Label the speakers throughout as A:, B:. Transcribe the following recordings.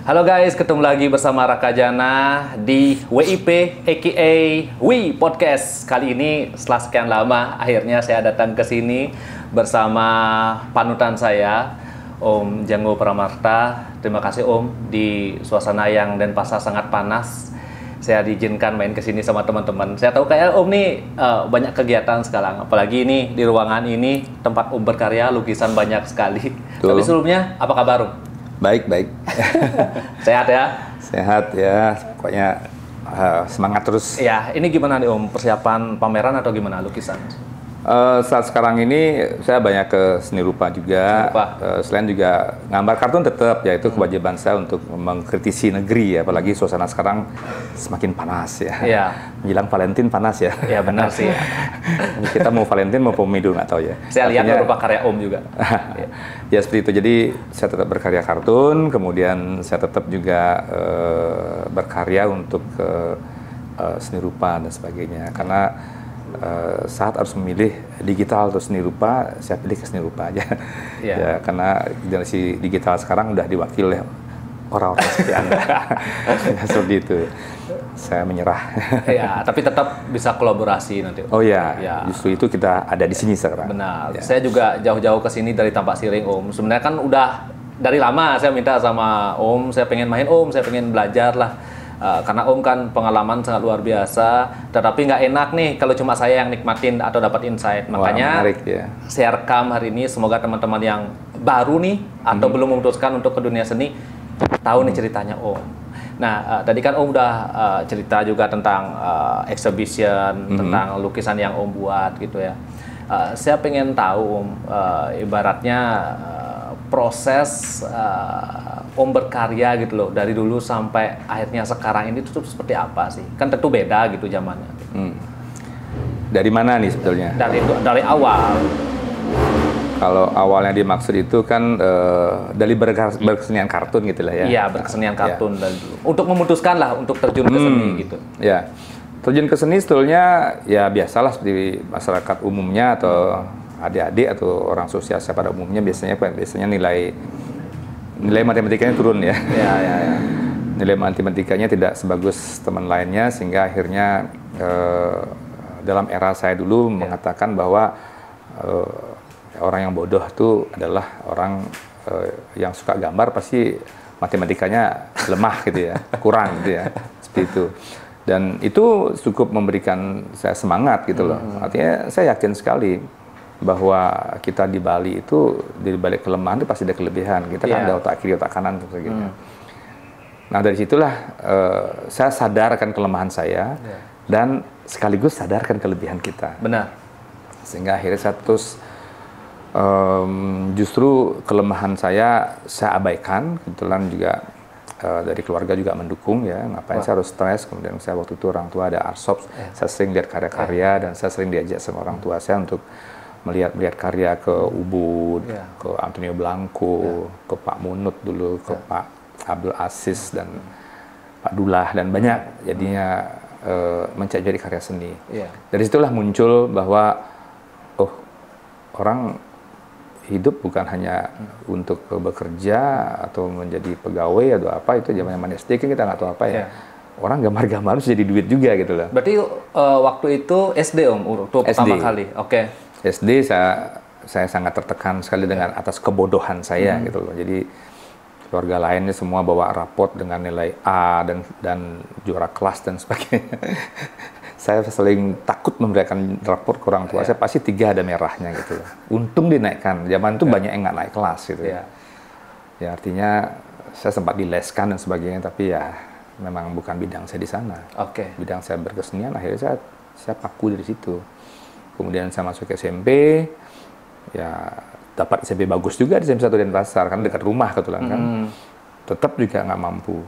A: Halo guys, ketemu lagi bersama Raka Jana di WIP aka Wi Podcast. Kali ini setelah sekian lama akhirnya saya datang ke sini bersama panutan saya, Om Janggo Pramarta. Terima kasih Om, di suasana yang Denpasar sangat panas. Saya diizinkan main ke sini sama teman-teman. Saya tahu kayak Om nih banyak kegiatan sekarang, apalagi ini di ruangan ini tempat Om berkarya, lukisan banyak sekali.
B: Tuh.
A: Tapi sebelumnya apa kabar Om?
B: Baik.
A: Sehat ya?
B: Sehat ya, pokoknya semangat terus.
A: Ya, ini gimana nih Om, persiapan pameran atau gimana lukisan?
B: Saat sekarang ini saya banyak ke seni rupa juga. Selain juga gambar kartun tetap, yaitu kewajiban saya untuk mengkritisi negeri, apalagi suasana sekarang semakin panas ya.
A: Iya.
B: Menjelang Valentine panas ya.
A: Ya benar sih. Ya.
B: Kita mau Valentine mau pemilu nggak tahu ya.
A: Saya lihat beberapa karya Om juga.
B: Ya seperti itu. Jadi saya tetap berkarya kartun, kemudian saya tetap juga berkarya untuk seni rupa dan sebagainya. Karena saat harus memilih digital atau seni rupa, saya pilih ke seni rupa aja.
A: Yeah.
B: Ya, karena generasi digital sekarang udah diwakili oleh orang-orang seperti Anda. Ya, seperti itu. Saya menyerah.
A: Ya, tapi tetap bisa kolaborasi nanti.
B: Oh ya, justru itu kita ada di sini sekarang.
A: Benar.
B: Ya.
A: Saya juga jauh-jauh ke sini dari Tampak Siring Om. Sebenarnya kan udah dari lama saya minta sama Om, saya pengen main Om, saya pengen belajar lah. Karena Om kan pengalaman sangat luar biasa, tetapi nggak enak nih kalau cuma saya yang nikmatin atau dapat insight. Makanya
B: menarik, ya.
A: Saya rekam hari ini, semoga teman-teman yang baru nih atau belum memutuskan untuk ke dunia seni tahu nih ceritanya Om. Nah, tadi kan Om udah cerita juga tentang exhibition, tentang lukisan yang Om buat gitu ya. Saya pengen tahu Om, ibaratnya proses Om berkarya gitu loh, dari dulu sampai akhirnya sekarang ini tuh seperti apa sih? Kan tentu beda gitu zamannya.
B: Dari mana nih sebetulnya?
A: Dari awal.
B: Kalau awalnya dimaksud itu kan dari berkesenian kartun gitu lah ya.
A: Iya, berkesenian kartun dari dulu. Untuk memutuskan lah untuk terjun ke seni gitu.
B: Ya, terjun ke seni sebetulnya ya biasalah seperti masyarakat umumnya atau adik-adik atau orang sosial pada umumnya biasanya nilai matematikanya turun ya.
A: Ya.
B: Nilai matematikanya tidak sebagus teman lainnya sehingga akhirnya dalam era saya dulu mengatakan bahwa orang yang bodoh itu adalah orang yang suka gambar pasti matematikanya lemah gitu ya, kurang gitu ya, seperti itu. Dan itu cukup memberikan saya semangat gitu loh. Artinya saya yakin sekali bahwa kita di Bali itu di balik kelemahan itu pasti ada kelebihan. Kita kan ada otak kiri, otak kanan gitu. Nah dari situlah saya sadarkan kelemahan saya dan sekaligus sadarkan kelebihan kita.
A: Benar.
B: Sehingga akhirnya saya terus justru kelemahan saya abaikan. Kebetulan juga dari keluarga juga mendukung ya. Ngapain saya harus stres? Kemudian saya waktu itu orang tua ada Arsop, saya sering lihat karya-karya dan saya sering diajak sama orang tua saya untuk melihat karya ke Ubud, ke Antonio Blanco, ke Pak Munut dulu, ke Pak Abdul Aziz dan Pak Dullah dan banyak. Jadinya mencari karya seni. Dari situlah muncul bahwa orang hidup bukan hanya untuk bekerja atau menjadi pegawai atau apa, itu zaman SD kan kita nggak tahu apa ya. Orang gambar-gambar harus jadi duit juga gitu loh.
A: Berarti waktu itu SD Om, waktu pertama kali. Oke.
B: SD saya sangat tertekan sekali dengan atas kebodohan saya gitu loh. Jadi keluarga lainnya semua bawa raport dengan nilai A dan juara kelas dan sebagainya. Saya sering takut memberikan raport ke orang tua. Saya pasti 3 ada merahnya gitu loh. Untung dinaikkan. Zaman itu banyak yang nggak naik kelas gitu. Ya artinya saya sempat dileskan dan sebagainya, tapi ya memang bukan bidang saya di sana. Bidang saya berkesenian, akhirnya saya paku dari situ. Kemudian saya masuk ke SMP, ya dapat SMP bagus juga di SMP 1 Denpasar, kan dekat rumah kebetulan kan. Tetap juga nggak mampu.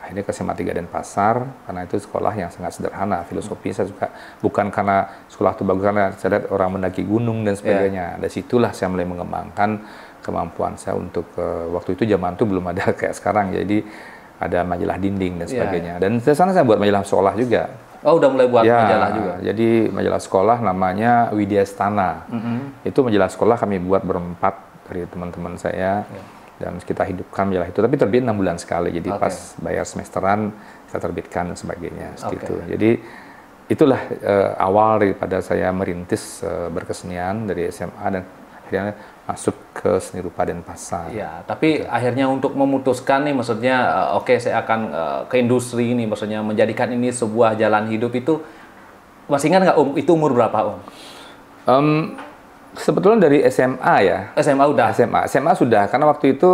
B: Akhirnya ke SMA 3 Denpasar, karena itu sekolah yang sangat sederhana. Filosofi saya juga bukan karena sekolah itu bagus, karena saya lihat orang mendaki gunung dan sebagainya. Dari situlah saya mulai mengembangkan kemampuan saya untuk waktu itu zaman itu belum ada kayak sekarang, jadi ada majalah dinding dan sebagainya. Dan di sana saya buat majalah sekolah juga.
A: Oh, udah mulai buat majalah juga?
B: Jadi majalah sekolah namanya Widya Stana. Itu majalah sekolah kami buat berempat dari teman-teman saya. dan kita hidupkan majalah itu. Tapi terbit 6 bulan sekali, jadi
A: Oke.
B: pas bayar semesteran kita terbitkan dan sebagainya.
A: Oke.
B: Gitu. Jadi itulah awal daripada saya merintis berkesenian dari SMA dan akhirnya masuk ke seni rupa Denpasar.
A: Ya, tapi akhirnya untuk memutuskan nih, maksudnya oke, saya akan ke industri ini, maksudnya menjadikan ini sebuah jalan hidup itu, masih ingat nggak itu umur berapa
B: Sebetulnya dari SMA ya.
A: SMA udah?
B: SMA sudah, karena waktu itu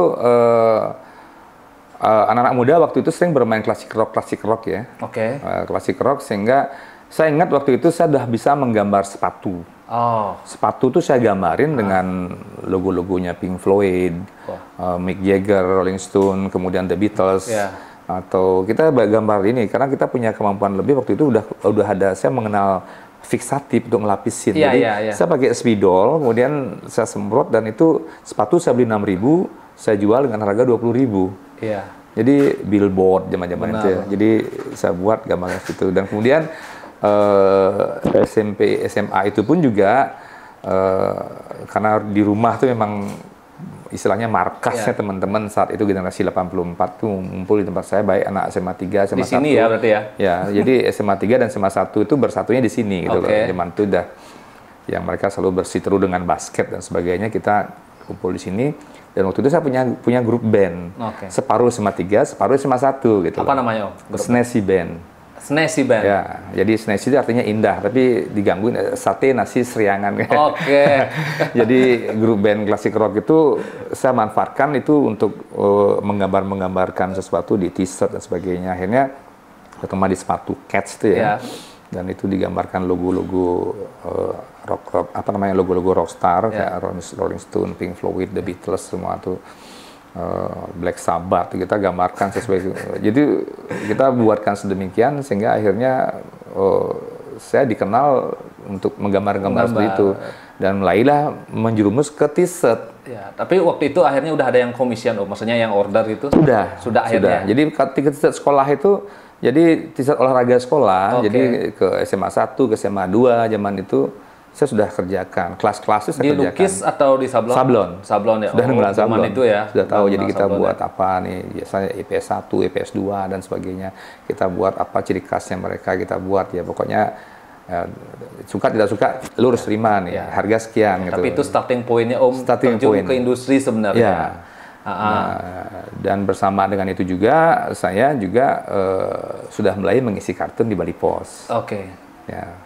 B: anak-anak muda waktu itu sering bermain klasik rock ya.
A: Oke.
B: Klasik rock, sehingga saya ingat waktu itu saya sudah bisa menggambar sepatu.
A: Oh.
B: Sepatu tuh saya gambarin dengan logo-logonya Pink Floyd, Mick Jagger, Rolling Stone, kemudian The Beatles.
A: Yeah.
B: Atau kita gambar ini karena kita punya kemampuan lebih, waktu itu udah ada, saya mengenal fiksatif untuk ngelapisin.
A: Yeah,
B: Jadi
A: yeah.
B: saya pakai spidol, kemudian saya semprot, dan itu sepatu saya beli 6.000, saya jual dengan harga 20.000.
A: Iya.
B: Jadi billboard zaman-zaman itu ya. Jadi saya buat gambarnya situ, dan kemudian SMP, SMA itu pun juga karena di rumah tuh memang istilahnya markasnya teman-teman saat itu generasi 84 tuh ngumpul di tempat saya, baik anak SMA 3, SMA 1.
A: Di sini ya berarti ya?
B: Ya, jadi SMA 3 dan SMA 1 itu bersatunya di sini gitu loh. Zaman itu udah yang mereka selalu bersiteru dengan basket dan sebagainya, kita kumpul di sini. Dan waktu itu saya punya grup band. Separuh SMA 3, separuh SMA 1 gitu.
A: Apa namanya, Om?
B: Snazzy Band.
A: Snazzy Band.
B: Ya, jadi snazzy itu artinya indah, tapi digangguin sate nasi seriangan.
A: Oke.
B: Jadi grup band klasik rock itu saya manfaatkan itu untuk menggambarkan sesuatu di t-shirt dan sebagainya. Akhirnya ketemu di sepatu Cats itu ya. Dan itu digambarkan logo-logo rock, apa namanya, logo-logo rockstar kayak Rolling Stone, Pink Floyd, The Beatles, semua tuh. Black Sabbath kita gambarkan sesuai. Jadi kita buatkan sedemikian sehingga akhirnya saya dikenal untuk menggambar-gambar seperti itu, dan mulailah menjerumus ke t-shirt.
A: Ya, tapi waktu itu akhirnya udah ada yang commission, maksudnya yang order itu? Sudah akhirnya.
B: Jadi ketika t-shirt sekolah itu, jadi t-shirt olahraga sekolah, jadi ke SMA 1, ke SMA 2 zaman itu saya sudah kerjakan, kelas-kelas itu saya kerjakan.
A: Dilukis atau di sablon?
B: Sablon
A: Ya.
B: Sudah menggunakan sablon.
A: Itu ya.
B: Sudah tahu, jadi kita buat apa nih, biasanya IPS 1, IPS 2 dan sebagainya. Kita buat apa ciri khasnya mereka, kita buat ya pokoknya suka tidak suka lu harus terima nih, harga sekian gitu.
A: Tapi itu starting point-nya Om, terjun ke industri sebenarnya.
B: Dan bersama dengan itu juga saya juga sudah mulai mengisi kartun di Bali Pos. Ya.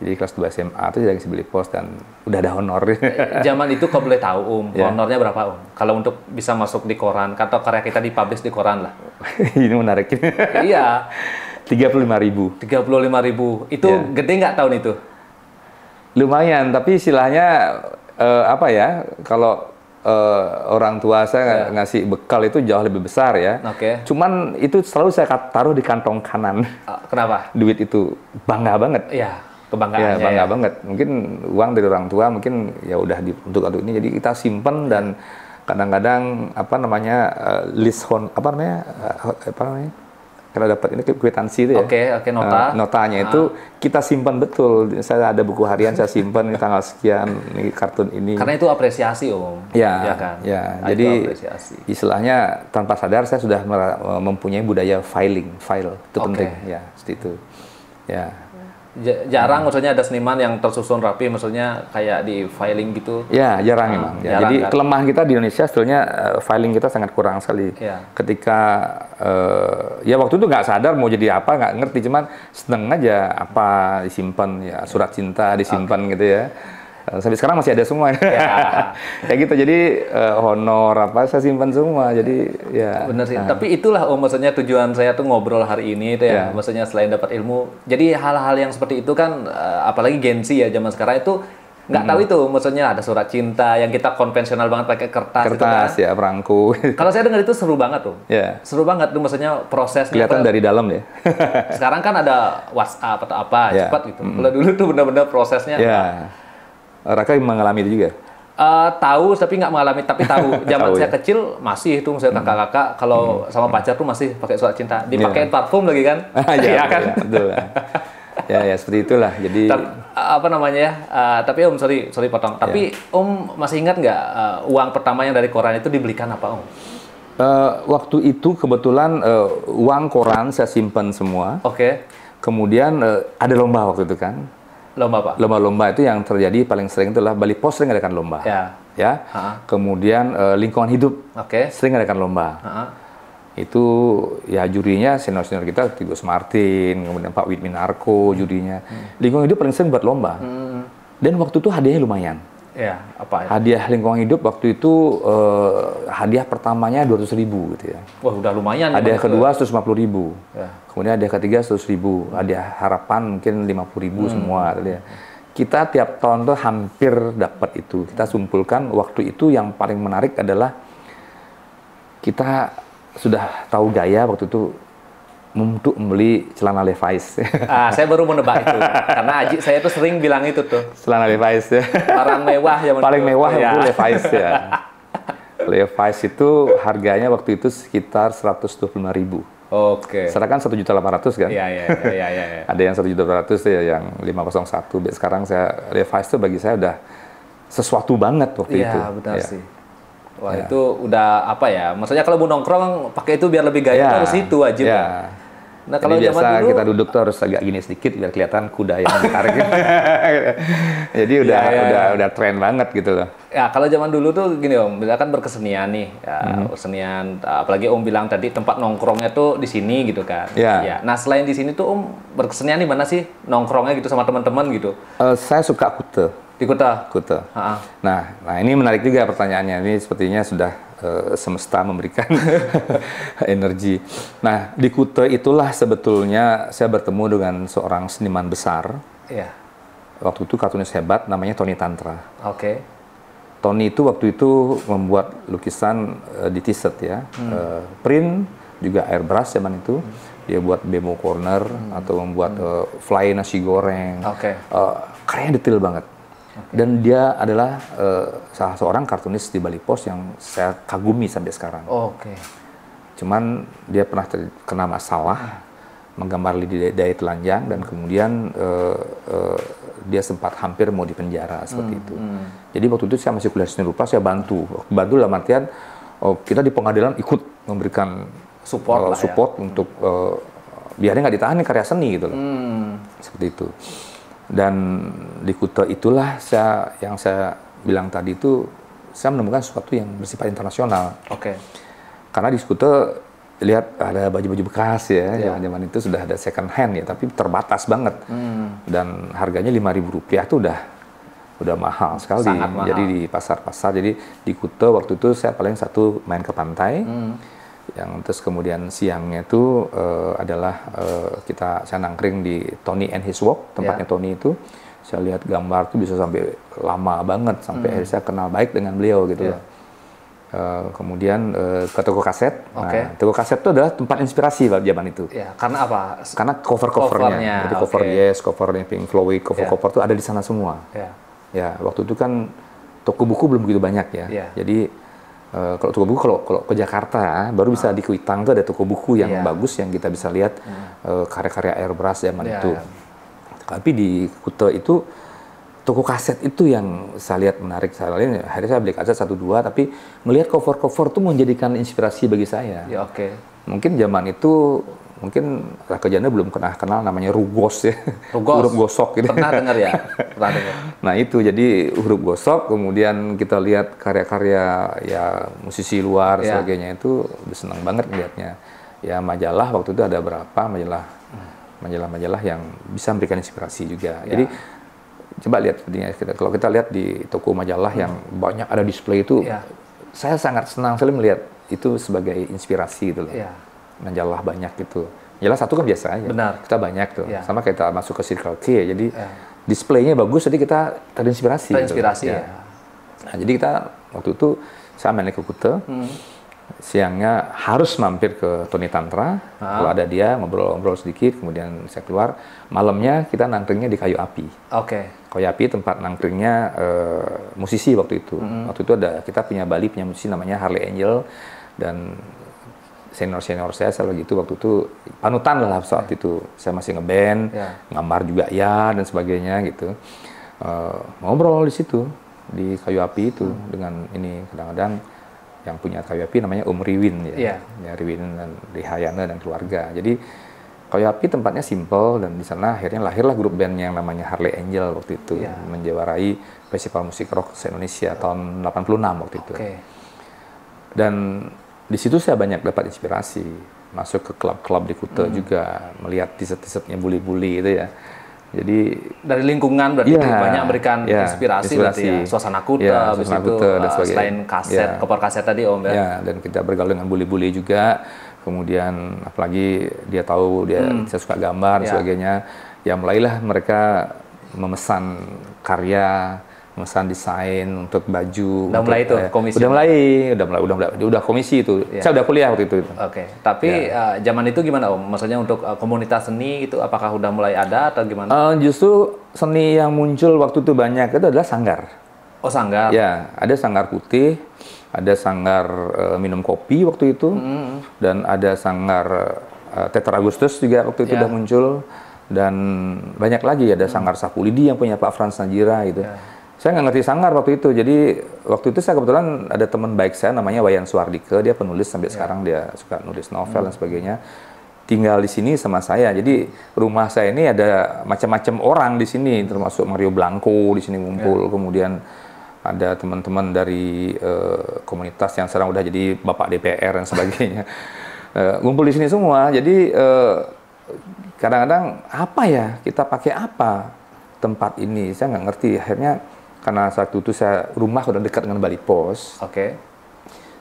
B: Jadi kelas 2 SMA itu jadi Bali Pos dan udah ada honor.
A: Zaman itu kalau boleh tahu honornya berapa kalau untuk bisa masuk di koran, atau karya kita dipublish di koran lah.
B: Ini menarik.
A: Iya.
B: 35.000.
A: 35.000. Itu gede nggak tahun itu?
B: Lumayan, tapi istilahnya apa ya, kalau orang tua saya ngasih bekal itu jauh lebih besar ya. Cuman itu selalu saya taruh di kantong kanan.
A: Kenapa?
B: Duit itu bangga banget.
A: Iya, kebanggaannya.
B: Ya, bangga banget. Mungkin uang dari orang tua mungkin ya udah untuk ini, jadi kita simpen, dan kadang-kadang apa namanya kalau dapat ini kwitansi itu ya.
A: Nota.
B: Notanya itu kita simpan betul. Saya ada buku harian saya simpan, ini tanggal sekian, ini kartun ini.
A: Karena itu apresiasi, Om.
B: Ya
A: kan?
B: Ya. Jadi istilahnya tanpa sadar saya sudah mempunyai budaya file itu penting. Ya, seperti itu. Ya.
A: Jarang maksudnya ada seniman yang tersusun rapi, maksudnya kayak di filing gitu.
B: Ya, jarang memang. Ya, jadi kelemahan kita di Indonesia sebetulnya filing kita sangat kurang sekali. Ketika ya waktu itu nggak sadar mau jadi apa, nggak ngerti, cuman seneng aja apa disimpan, ya surat cinta disimpan gitu ya. Sampai sekarang masih ada semua. Kayak gitu. Jadi honor apa saya simpan semua. Jadi ya.
A: Bener sih. Tapi itulah maksudnya tujuan saya tuh ngobrol hari ini itu ya. Maksudnya selain dapat ilmu. Jadi hal-hal yang seperti itu kan apalagi Gen Z ya zaman sekarang itu nggak tahu itu. Maksudnya ada surat cinta yang kita konvensional banget pakai kertas
B: gitu kan. Ya, perangko.
A: Kalau saya dengar itu seru banget tuh. Seru banget tuh, maksudnya prosesnya.
B: Kelihatan dari dalam ya.
A: Sekarang kan ada WhatsApp atau apa, cepat gitu. Kalau dulu tuh benar-benar prosesnya.
B: Raka mengalami itu juga?
A: Tahu, tapi nggak mengalami. Tapi tahu. Zaman saya kecil masih itu, saya kakak-kakak kalau sama pacar tuh masih pakai surat cinta. Dipakein parfum lagi kan?
B: Iya kan? Betul. Ya seperti itulah. Jadi
A: apa namanya ya? Tapi Om sorry potong. Tapi Om masih ingat nggak uang pertama yang dari koran itu dibelikan apa Om?
B: Waktu itu kebetulan uang koran saya simpan semua.
A: Oke.
B: Kemudian ada lomba waktu itu kan.
A: Lomba apa?
B: Lomba-lomba itu yang terjadi paling sering itulah Bali Pos sering adakan lomba. Ya. Kemudian lingkungan hidup sering adakan lomba. Itu ya jurinya senior-senior kita, Gus Martin, kemudian Pak Wid Minarko jurinya. Lingkungan hidup paling sering buat lomba. Dan waktu itu hadiahnya lumayan.
A: Ya, apa ya?
B: Hadiah lingkungan hidup waktu itu hadiah pertamanya 200.000 gitu ya.
A: Wah, udah lumayan.
B: Hadiah kedua 150.000.
A: Ya.
B: Kemudian hadiah ketiga 100.000. Hadiah harapan mungkin 50.000 semua gitu ya. Kita tiap tahun tuh hampir dapat itu. Kita kumpulkan. Waktu itu yang paling menarik adalah kita sudah tahu gaya waktu itu untuk membeli celana Levi's.
A: Saya baru menebak itu. Karena Aji saya tuh sering bilang itu tuh.
B: Celana Levi's ya.
A: Barang mewah yang
B: paling mewah itu Levi's ya. Levi's itu harganya waktu itu sekitar 125.000.
A: Oke.
B: Sedangkan 1.800.000 kan?
A: Iya.
B: Ada yang 1.800.000 ya, yang 501. Sekarang Levi's itu bagi saya udah sesuatu banget waktu itu.
A: Iya, benar sih. Wah, itu udah apa ya? Maksudnya kalau mau nongkrong pakai itu biar lebih gaya harus itu wajib. Nah, kalau
B: jadi
A: zaman
B: biasa
A: dulu
B: kita duduk tuh harus agak gini sedikit biar kelihatan kuda yang ditarik. Jadi udah tren banget gitu loh.
A: Ya, kalau zaman dulu tuh gini Om, misalkan berkesenian nih, kesenian, apalagi Om bilang tadi tempat nongkrongnya tuh di sini gitu kan. Ya. Nah, selain di sini tuh Om berkesenian di mana sih nongkrongnya gitu sama teman-teman gitu?
B: Saya suka kute.
A: Di Kuta.
B: Nah, ini menarik juga pertanyaannya. Ini sepertinya sudah semesta memberikan energi. Nah, di Kuta itulah sebetulnya saya bertemu dengan seorang seniman besar.
A: Iya.
B: Waktu itu kartunis hebat, namanya Tony Tantra.
A: Oke.
B: Tony itu waktu itu membuat lukisan di t-shirt ya, print juga airbrush zaman itu. Dia buat Bemo Corner atau membuat fly nasi goreng. Karyanya detail banget. Dan dia adalah salah seorang kartunis di Bali Pos yang saya kagumi sampai sekarang. Cuman dia pernah kena masalah menggambar lidah telanjang dan kemudian dia sempat hampir mau dipenjara seperti itu. Jadi waktu itu saya masih kuliah seni rupa, saya bantu dalam artian kita di pengadilan ikut memberikan support untuk biar dia nggak ditahan nih karya seni gitu loh. Seperti itu. Dan di Kuta itulah yang saya bilang tadi itu saya menemukan sesuatu yang bersifat internasional. Karena di Kuta lihat ada baju-baju bekas ya, zaman itu sudah ada second hand ya, tapi terbatas banget. Dan harganya Rp5.000 itu udah mahal sekali.
A: Sangat mahal.
B: Jadi di pasar-pasar, jadi di Kuta waktu itu saya paling satu main ke pantai. Yang terus kemudian siangnya itu adalah saya nangkring di Tony and His Walk, tempatnya Tony itu. Saya lihat gambar tuh bisa sampai lama banget, sampai akhirnya saya kenal baik dengan beliau gitu loh. Kemudian ke toko kaset. Nah, toko kaset itu adalah tempat inspirasi pada zaman itu.
A: Karena apa?
B: Karena cover-covernya. Jadi cover Yes, covernya Pink Floyd, cover-cover tuh ada di sana semua. Ya, waktu itu kan toko buku belum begitu banyak ya. Jadi kalau toko buku kalau ke Jakarta baru bisa di Kuitang tuh ada toko buku yang bagus yang kita bisa lihat karya-karya airbrush zaman itu. Tapi di Kuta itu toko kaset itu yang saya lihat menarik. Akhirnya saya beli kaset 1-2, tapi melihat cover-cover tuh menjadikan inspirasi bagi saya. Mungkin zaman itu Raka Janda belum pernah kenal namanya rugos ya. Huruf gosok gitu.
A: Pernah dengar ya? Pernah dengar.
B: Nah itu jadi huruf gosok, kemudian kita lihat karya-karya ya musisi luar sebagainya itu senang banget melihatnya. Ya majalah waktu itu ada berapa majalah yang bisa memberikan inspirasi juga. Jadi coba lihat kalau kita lihat di toko majalah yang banyak ada display itu, saya sangat senang sekali melihat itu sebagai inspirasi gitu loh. Majalah banyak gitu. Majalah satu kan biasa aja.
A: Benar.
B: Kita banyak tuh. Sama kayak kita masuk ke Circle K ya. Jadi displaynya bagus, jadi kita terinspirasi.
A: Terinspirasi
B: gitu. Nah, jadi kita waktu itu saya main ke Kuta. Siangnya harus mampir ke Tony Tantra. Kalau ada dia ngobrol-ngobrol sedikit, kemudian saya keluar. Malamnya kita nangkringnya di Kayu Api. Kayu Api tempat nangkringnya musisi waktu itu. Waktu itu kita punya musisi namanya Harley Angel dan senior saya selalu gitu waktu itu panutan lah saat itu. Saya masih ngeband, gambar juga ya dan sebagainya gitu. Ngobrol di situ di Kayu Api itu dengan ini kadang-kadang yang punya Kayu Api namanya Om Riwin ya, Riwin dan Rihayana dan keluarga. Jadi Kayu Api tempatnya simple dan di sana akhirnya lahirlah grup band yang namanya Harley Angel waktu itu menjuarai Festival Musik Rock se-Indonesia tahun 86 waktu itu. Dan di situ saya banyak dapat inspirasi, masuk ke klub-klub di Kuta juga, melihat t-shirt-t-shirtnya buli-buli itu ya. Jadi
A: dari lingkungan berarti banyak memberikan inspirasi berarti ya. Suasana Kuta,
B: suasana Kuta dan sebagainya.
A: Selain kaset, koper kaset tadi Om ya.
B: Ya, dan kita bergaul dengan buli-buli juga. Kemudian apalagi dia tahu saya suka gambar dan sebagainya. Ya mulailah mereka memesan karya, memesan desain untuk baju.
A: Udah mulai itu komisi.
B: Udah komisi itu. Saya udah kuliah waktu itu.
A: Tapi zaman itu gimana Om? Maksudnya untuk komunitas seni itu apakah udah mulai ada atau gimana?
B: Justru seni yang muncul waktu itu banyak itu adalah sanggar.
A: Oh, sanggar.
B: Ya, ada sanggar putih, ada sanggar minum kopi waktu itu, dan ada sanggar Tetra Agustus juga waktu itu udah muncul, dan banyak lagi ada sanggar Sapu Lidi yang punya Pak Frans Najira gitu. Saya nggak ngerti sanggar waktu itu, jadi waktu itu saya kebetulan ada teman baik saya namanya Wayan Suardike, dia penulis sampai sekarang dia suka nulis novel dan sebagainya. Tinggal di sini sama saya, jadi rumah saya ini ada macam-macam orang di sini, termasuk Mario Blanco di sini ngumpul, kemudian ada teman-teman dari komunitas yang sekarang udah jadi bapak DPR dan sebagainya, ngumpul di sini semua. Jadi kadang-kadang apa ya kita pakai apa tempat ini, saya nggak ngerti. Akhirnya karena saat itu rumah udah dekat dengan Bali Pos.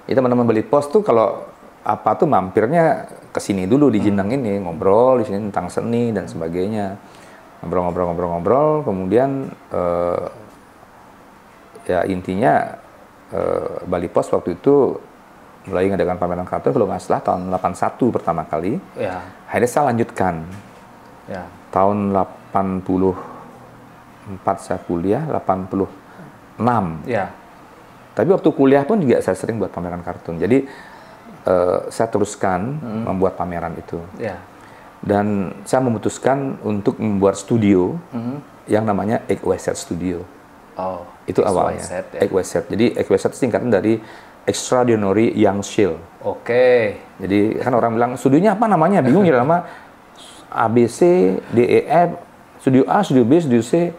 B: Itu teman-teman Bali Pos tuh kalau apa tuh mampirnya ke sini dulu di Jinang ini, ngobrol di sini tentang seni dan sebagainya. Ngobrol, kemudian ya intinya Bali Pos waktu itu mulai ngadakan pameran kartun kalau nggak salah tahun 81 pertama kali. Akhirnya saya lanjutkan. Tahun 84 saya kuliah, 86. Tapi waktu kuliah pun juga saya sering buat pameran kartun. Jadi saya teruskan membuat pameran itu. Dan saya memutuskan untuk membuat studio yang namanya XYZ Studio. Itu awalnya. XYZ. Jadi XYZ singkatan dari Extraordinary Young Shield. Jadi kan orang bilang studionya apa namanya? Bingung ya nama ABC, DEF, studio A, studio B, studio C.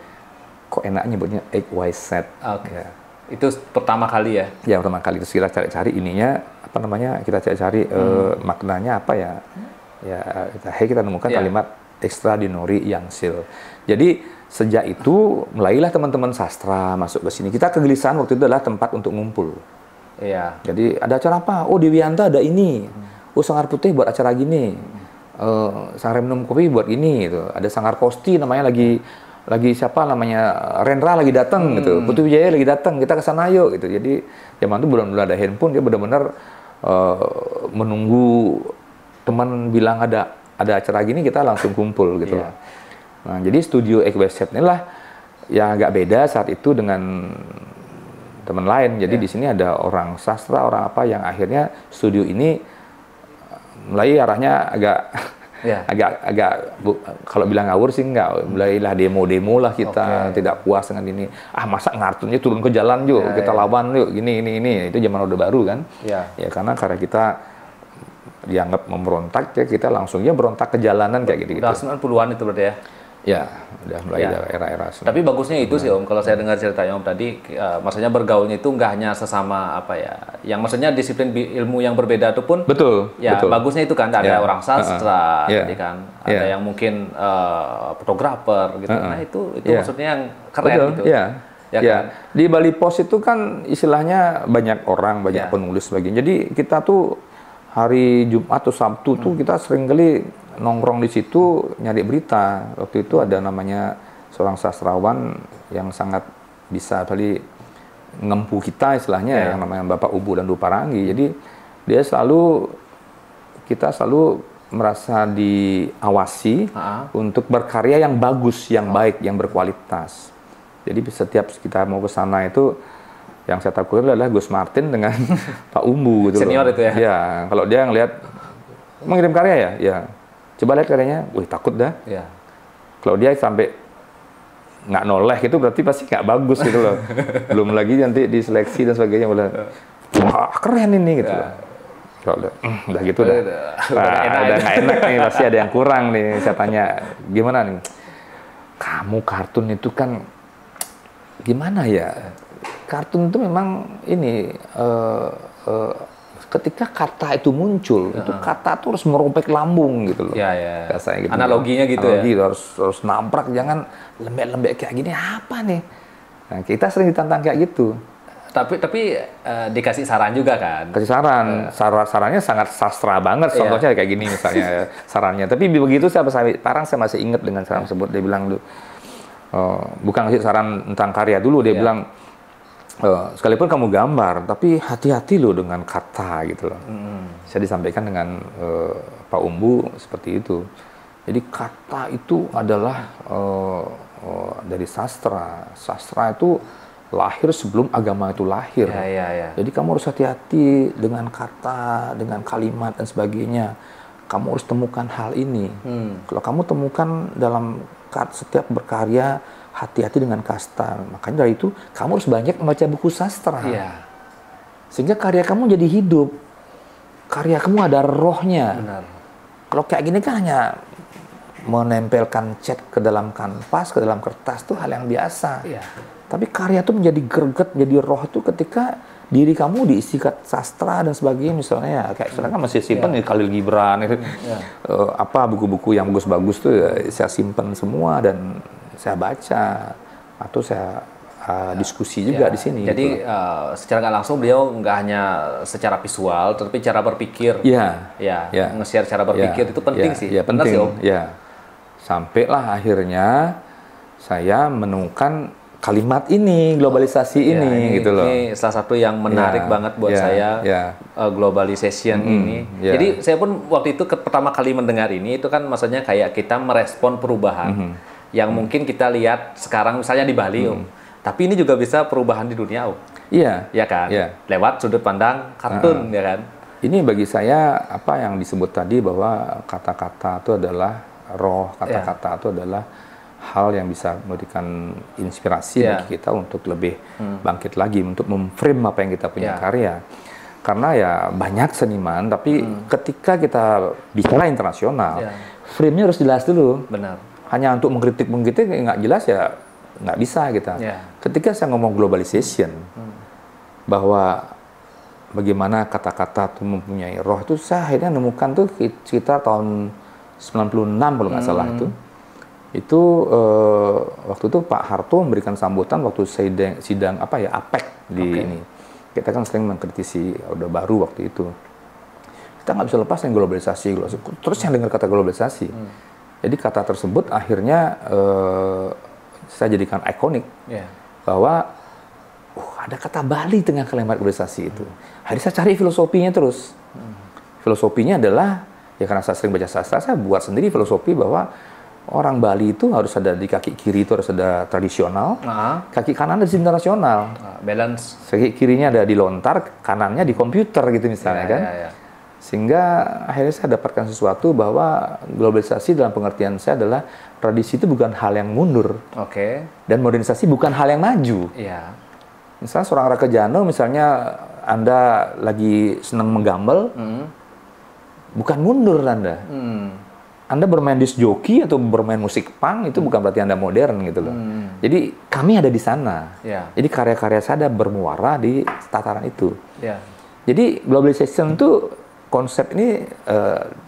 B: Kok enak nyebutnya XYZ.
A: Itu pertama kali ya? Ya,
B: pertama kali. Terus kita cari-cari ininya, apa namanya, kita cari-cari maknanya apa ya. Ya, kita nemukan kalimat Extraordinary Young Shield. Jadi, sejak itu, mulailah teman-teman sastra masuk ke sini. Kita kegelisahan waktu itu adalah tempat untuk ngumpul. Jadi, ada acara apa? Oh, di Wianta ada ini. Oh, Sanggar Putih buat acara gini. Sanggar Minum Kopi buat ini. Gitu. Ada Sanggar Kosti, namanya lagi siapa namanya Rendra lagi datang gitu, Putu Wijaya lagi datang, kita ke sana yuk gitu. Jadi zaman itu belum ada handphone, dia benar-benar menunggu teman bilang ada acara gini kita langsung kumpul gitu. Nah, jadi studio XYZ inilah yang agak beda saat itu dengan teman lain. Jadi di sini ada orang sastra, orang apa yang akhirnya studio ini mulai arahnya agak kalau bilang ngawur sih enggak, mulailah demo lah tidak puas dengan ini. Masa ngartunnya turun ke jalan yuk, kita lawan yuk, ini. Itu zaman Orde Baru kan. Ya karena kita dianggap memberontak, ya kita langsungnya berontak ke jalanan kayak gitu.
A: Udah 90-an itu berarti ya?
B: Ya, udah mulai era-era.
A: Tapi bagusnya itu sih Om, kalau saya dengar ceritanya Om tadi, maksudnya bergaulnya itu nggak hanya sesama apa ya, yang maksudnya disiplin ilmu yang berbeda itu pun, betul. Bagusnya itu kan ada orang sastra, jadi kan ada yang mungkin fotografer gitu. Nah itu maksudnya yang keren gitu. Kan? Di Bali Pos itu kan istilahnya banyak orang, banyak penulis sebagainya. Jadi kita tuh hari Jumat atau Sabtu tuh kita sering kali nongkrong di situ nyari berita. Waktu itu ada namanya seorang sastrawan yang sangat bisa kali ngempu kita istilahnya, yang namanya Bapak Ubu dan Duparangi. Jadi kita selalu merasa diawasi untuk berkarya yang bagus, yang baik, yang berkualitas. Jadi setiap kita mau ke sana itu yang saya takutin adalah Gus Martin dengan Pak Umbu gitu. Senior itu ya?
B: Ya, kalau dia ngelihat mengirim karya ya, ya. Coba lihat karyanya, wih takut dah.
A: Ya.
B: Kalau dia sampai nggak noleh gitu berarti pasti nggak bagus gitu loh. Belum lagi nanti diseleksi dan sebagainya wah keren ini gitu.
A: Ya.
B: Kalau udah gitu udah nggak enak nih, pasti ada yang kurang nih. Saya tanya gimana nih? Kamu kartun itu kan gimana ya? Kartun itu memang ini ketika kata itu muncul, itu kata tuh harus merobek lambung gitu loh.
A: Ya, ya.
B: Gitu.
A: Analoginya gitu
B: Analogi,
A: ya.
B: harus namprak, jangan lembek-lembek kayak gini. Apa nih? Nah, kita sering ditantang kayak gitu.
A: Tapi dikasih saran juga kan?
B: Kasih saran, sarannya sangat sastra banget. Contohnya kayak gini misalnya sarannya. Tapi begitu saya masih ingat dengan saran tersebut. Dia bilang bukan ngasih saran tentang karya dulu. Dia bilang sekalipun kamu gambar, tapi hati-hati loh dengan kata gitu loh. Saya disampaikan dengan Pak Umbu seperti itu. Jadi kata itu adalah dari sastra. Sastra itu lahir sebelum agama itu lahir.
A: Ya.
B: Jadi kamu harus hati-hati dengan kata, dengan kalimat dan sebagainya. Kamu harus temukan hal ini. Kalau kamu temukan dalam setiap berkarya, hati-hati dengan kasta. Makanya dari itu kamu harus banyak membaca buku sastra.
A: Iya.
B: Sehingga karya kamu jadi hidup. Karya kamu ada rohnya.
A: Benar.
B: Kalau kayak gini kan hanya menempelkan cat ke dalam kanvas, ke dalam kertas itu hal yang biasa.
A: Iya.
B: Tapi karya itu menjadi greget, menjadi roh itu ketika diri kamu diisi sastra dan sebagainya, misalnya ya kayak sekarang kan masih simpan nih Khalil Gibran itu apa buku-buku yang bagus-bagus tuh ya, saya simpan semua dan saya baca atau saya diskusi juga di sini.
A: Jadi
B: gitu.
A: secara nggak langsung beliau nggak hanya secara visual, tapi cara berpikir. Nge-share cara berpikir itu penting sih.
B: Ya, penting. Sampailah akhirnya saya menemukan kalimat ini, globalisasi ini gitu loh.
A: Ini salah satu yang menarik banget buat saya, globalization ini. Jadi saya pun waktu itu pertama kali mendengar ini, itu kan maksudnya kayak kita merespon perubahan yang mungkin kita lihat sekarang misalnya di Bali, tapi ini juga bisa perubahan di dunia,
B: Iya.
A: Ya kan? Lewat sudut pandang kartun, ya kan?
B: Ini bagi saya apa yang disebut tadi bahwa kata-kata itu adalah roh, kata-kata itu adalah hal yang bisa memberikan inspirasi bagi kita untuk lebih bangkit lagi, untuk memframe apa yang kita punya karya. Karena ya banyak seniman, tapi ketika kita bicara internasional, frame-nya harus jelas dulu.
A: Benar.
B: Hanya untuk mengkritik nggak jelas ya nggak bisa kita. Ketika saya ngomong globalization, bahwa bagaimana kata-kata itu mempunyai roh, itu saya akhirnya nemukan tuh sekitar tahun 96 kalau nggak salah itu. Itu waktu itu Pak Harto memberikan sambutan waktu sidang APEC di ini. Kita kan sering mengkritisi Orde Baru waktu itu. Kita nggak bisa lepas dengan globalisasi. Terus yang dengar kata globalisasi. Jadi kata tersebut akhirnya saya jadikan ikonik bahwa ada kata Bali tengah kalimat globalisasi itu. Hari saya cari filosofinya terus. Filosofinya adalah ya karena saya sering baca sastra, saya buat sendiri filosofi bahwa orang Bali itu harus ada di kaki kiri itu harus ada tradisional, kaki kanan ada di internasional,
A: balance.
B: Kaki kirinya ada di lontar, kanannya di komputer gitu misalnya kan. Sehingga akhirnya saya dapatkan sesuatu bahwa globalisasi dalam pengertian saya adalah tradisi itu bukan hal yang mundur, dan modernisasi bukan hal yang maju. Misalnya seorang Raka Jano, misalnya Anda lagi senang menggambar, bukan mundur Anda. Anda bermain disc jockey atau bermain musik punk itu bukan berarti Anda modern gitu loh. Jadi kami ada di sana. Jadi karya-karya saya ada bermuara di tataran itu. Jadi globalization itu konsep ini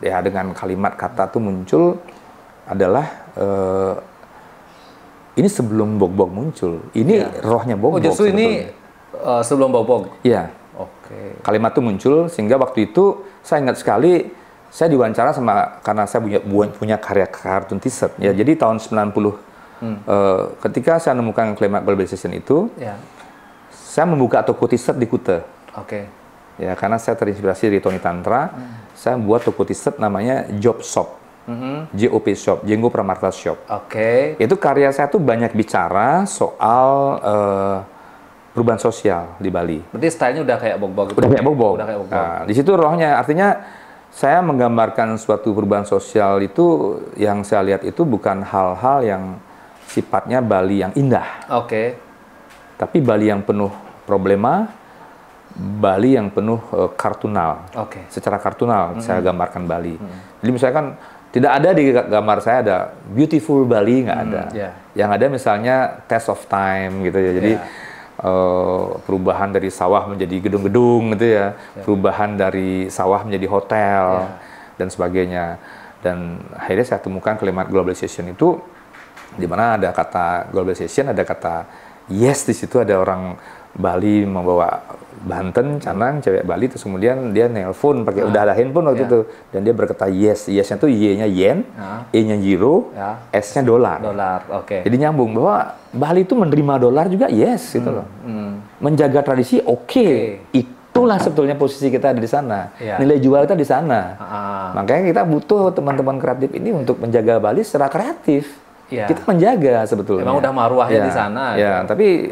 B: ya dengan kalimat kata itu muncul adalah ini sebelum Bog-Bog muncul. Ini rohnya Bog-Bog.
A: Justru ini sebelum Bog-Bog.
B: Iya. Kalimat itu muncul sehingga waktu itu saya ingat sekali. Saya diwawancara karena saya punya karya kartun t-shirt. Ya, jadi tahun 90 ketika saya menemukan kalimat globalization itu, saya membuka toko t-shirt di Kuta. Ya, karena saya terinspirasi dari Tony Tantra, saya membuat toko t-shirt namanya Job Shop. JOP Shop, Jenggo Pramarta Shop. Itu karya saya tuh banyak bicara soal perubahan sosial di Bali.
A: Berarti stylenya udah kayak Bog-Bog.
B: Udah kayak Bog-Bog. Nah, di situ rohnya artinya Saya menggambarkan suatu perubahan sosial itu, yang saya lihat itu bukan hal-hal yang sifatnya Bali yang indah.
A: Oke.
B: Tapi Bali yang penuh problema, Bali yang penuh kartunal.
A: Oke.
B: Secara kartunal saya gambarkan Bali. Jadi misalkan tidak ada di gambar saya ada beautiful Bali, nggak ada. Yang ada misalnya test of time gitu ya. Jadi perubahan dari sawah menjadi gedung-gedung gitu ya, perubahan dari sawah menjadi hotel dan sebagainya. Dan akhirnya saya temukan kalimat globalization itu, di mana ada kata globalization, ada kata yes, di situ ada orang Bali membawa Banten, Canang, cewek Bali, terus kemudian dia nelpon pakai udah ada handphone waktu itu, dan dia berkata yes, yes-nya tuh Y-nya yen, E-nya euro, S-nya dolar.
A: Oke.
B: Jadi nyambung bahwa Bali itu menerima dolar juga yes gitu loh. Menjaga tradisi oke. Itulah sebetulnya posisi kita ada di sana. Nilai jual kita di sana. Makanya kita butuh teman-teman kreatif ini untuk menjaga Bali secara kreatif. Kita menjaga sebetulnya.
A: Emang udah maruahnya di sana.
B: Ya, tapi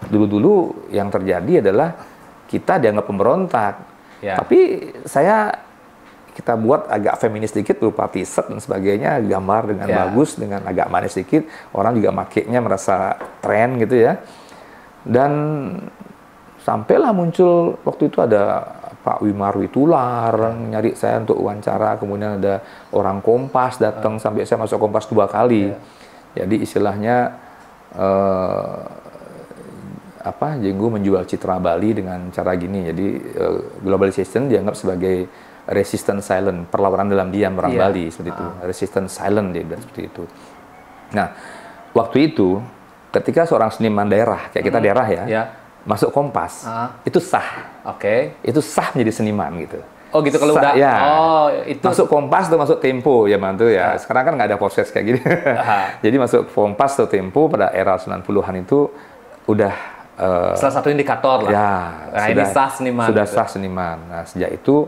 B: dulu-dulu yang terjadi adalah kita dianggap pemberontak. Tapi kita buat agak feminis sedikit berupa t-shirt dan sebagainya, gambar dengan bagus, dengan agak manis sedikit, orang juga makainya merasa tren gitu ya. Dan sampailah muncul waktu itu ada Pak Wimarwi Tular nyari saya untuk wawancara, kemudian ada orang Kompas datang sampai saya masuk Kompas 2 kali. Jadi istilahnya Jenggo menjual citra Bali dengan cara gini. Jadi globalization dianggap sebagai resistance silent, perlawanan dalam diam orang Bali seperti itu. Resistance silent dia bilang seperti itu. Nah, waktu itu ketika seorang seniman daerah kayak kita daerah masuk Kompas, itu sah. Itu sah menjadi seniman gitu.
A: Oh gitu kalau udah.
B: Itu masuk Kompas tuh, masuk Tempo ya mantu ya. Sekarang kan nggak ada proses kayak gini. Jadi masuk Kompas atau Tempo pada era 90-an itu udah
A: salah satu indikator lah. Ini sah seniman.
B: Sudah sah seniman. Nah, sejak itu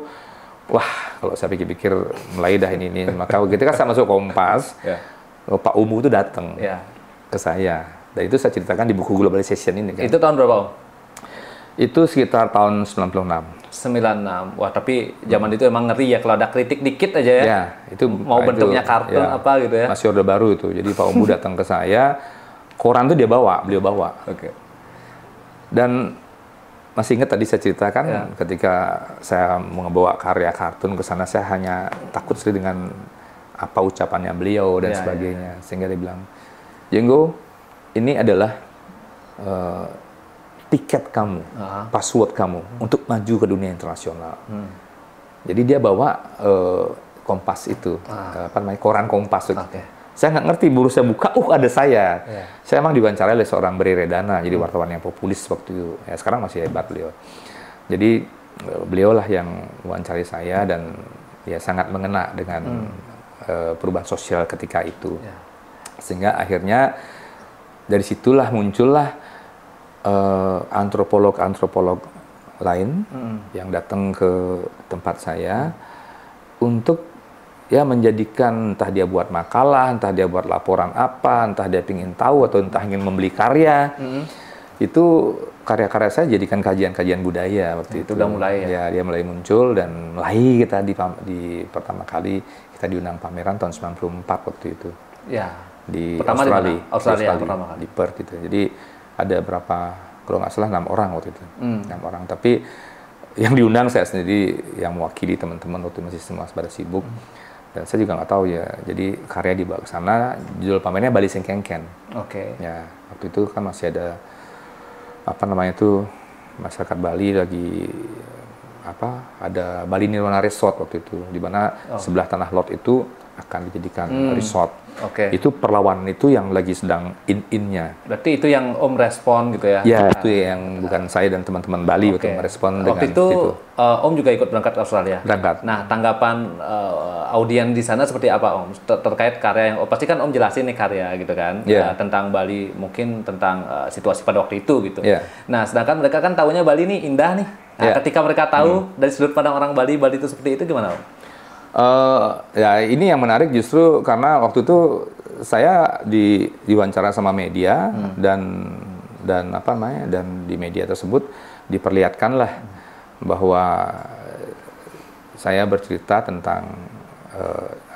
B: kalau saya pikir-pikir mulai dah ini. Maka ketika saya masuk Kompas, Pak Umu itu datang ke saya. Dan itu saya ceritakan di buku Globalization ini kan.
A: Itu tahun berapa, Om?
B: Itu sekitar tahun 96.
A: 96. Wah, tapi zaman itu emang ngeri ya kalau ada kritik dikit aja ya.
B: Itu
A: mau bentuknya kartun apa gitu ya.
B: Masih Orde Baru itu. Jadi Pak Umu datang ke saya, koran itu beliau bawa. Dan masih ingat tadi saya ceritakan ketika saya membawa karya kartun ke sana, saya hanya takut sekali dengan apa ucapannya beliau dan sebagainya. Sehingga dia bilang, Jenggo, ini adalah tiket kamu, password kamu untuk maju ke dunia internasional. Jadi dia bawa Kompas itu, koran Kompas itu. Saya nggak ngerti, baru saya buka, ada saya. Saya emang diwawancarai oleh seorang Beri Redana, jadi wartawan yang populis waktu itu. Ya, sekarang masih hebat beliau. Jadi beliau lah yang wawancari saya dan ya sangat mengena dengan perubahan sosial ketika itu. Sehingga akhirnya dari situlah muncullah antropolog-antropolog lain yang datang ke tempat saya untuk menjadikan, entah dia buat makalah, entah dia buat laporan apa, entah dia ingin tahu atau entah ingin membeli karya. Itu karya-karya saya jadikan kajian-kajian budaya waktu itu.
A: Udah mulai ya?
B: Dia mulai muncul dan mulai kita di pertama kali kita diundang pameran tahun 94 waktu itu. Di Australia pertama kali. Di Perth gitu. Jadi ada berapa, kalau nggak salah 6 orang waktu itu. 6 orang, tapi yang diundang saya sendiri yang mewakili teman-teman waktu masih semua pada sibuk. Dan saya juga nggak tahu ya, jadi karya dibawa ke sana, judul pamernya Bali Sengkengken. Ya, waktu itu kan masih ada masyarakat Bali lagi ada Bali Nirwana Resort waktu itu, di mana sebelah tanah lot itu akan dijadikan resort. Itu perlawanan itu yang lagi sedang in-innya.
A: Berarti itu yang Om respon gitu ya?
B: Ya, itu yang bukan saya dan teman-teman Bali untuk merespon dengan
A: itu. Om juga ikut berangkat ke Australia?
B: Berangkat.
A: Nah, tanggapan audien di sana seperti apa, Om? Terkait karya yang, pasti kan Om jelasin nih karya gitu kan, tentang Bali, mungkin tentang situasi pada waktu itu gitu. Nah, sedangkan mereka kan tahunya Bali ini indah nih. Nah, ketika mereka tahu dari sudut pandang orang Bali itu seperti itu, gimana, Om?
B: Ini yang menarik justru karena waktu itu saya diwawancara sama media dan di media tersebut diperlihatkanlah bahwa saya bercerita tentang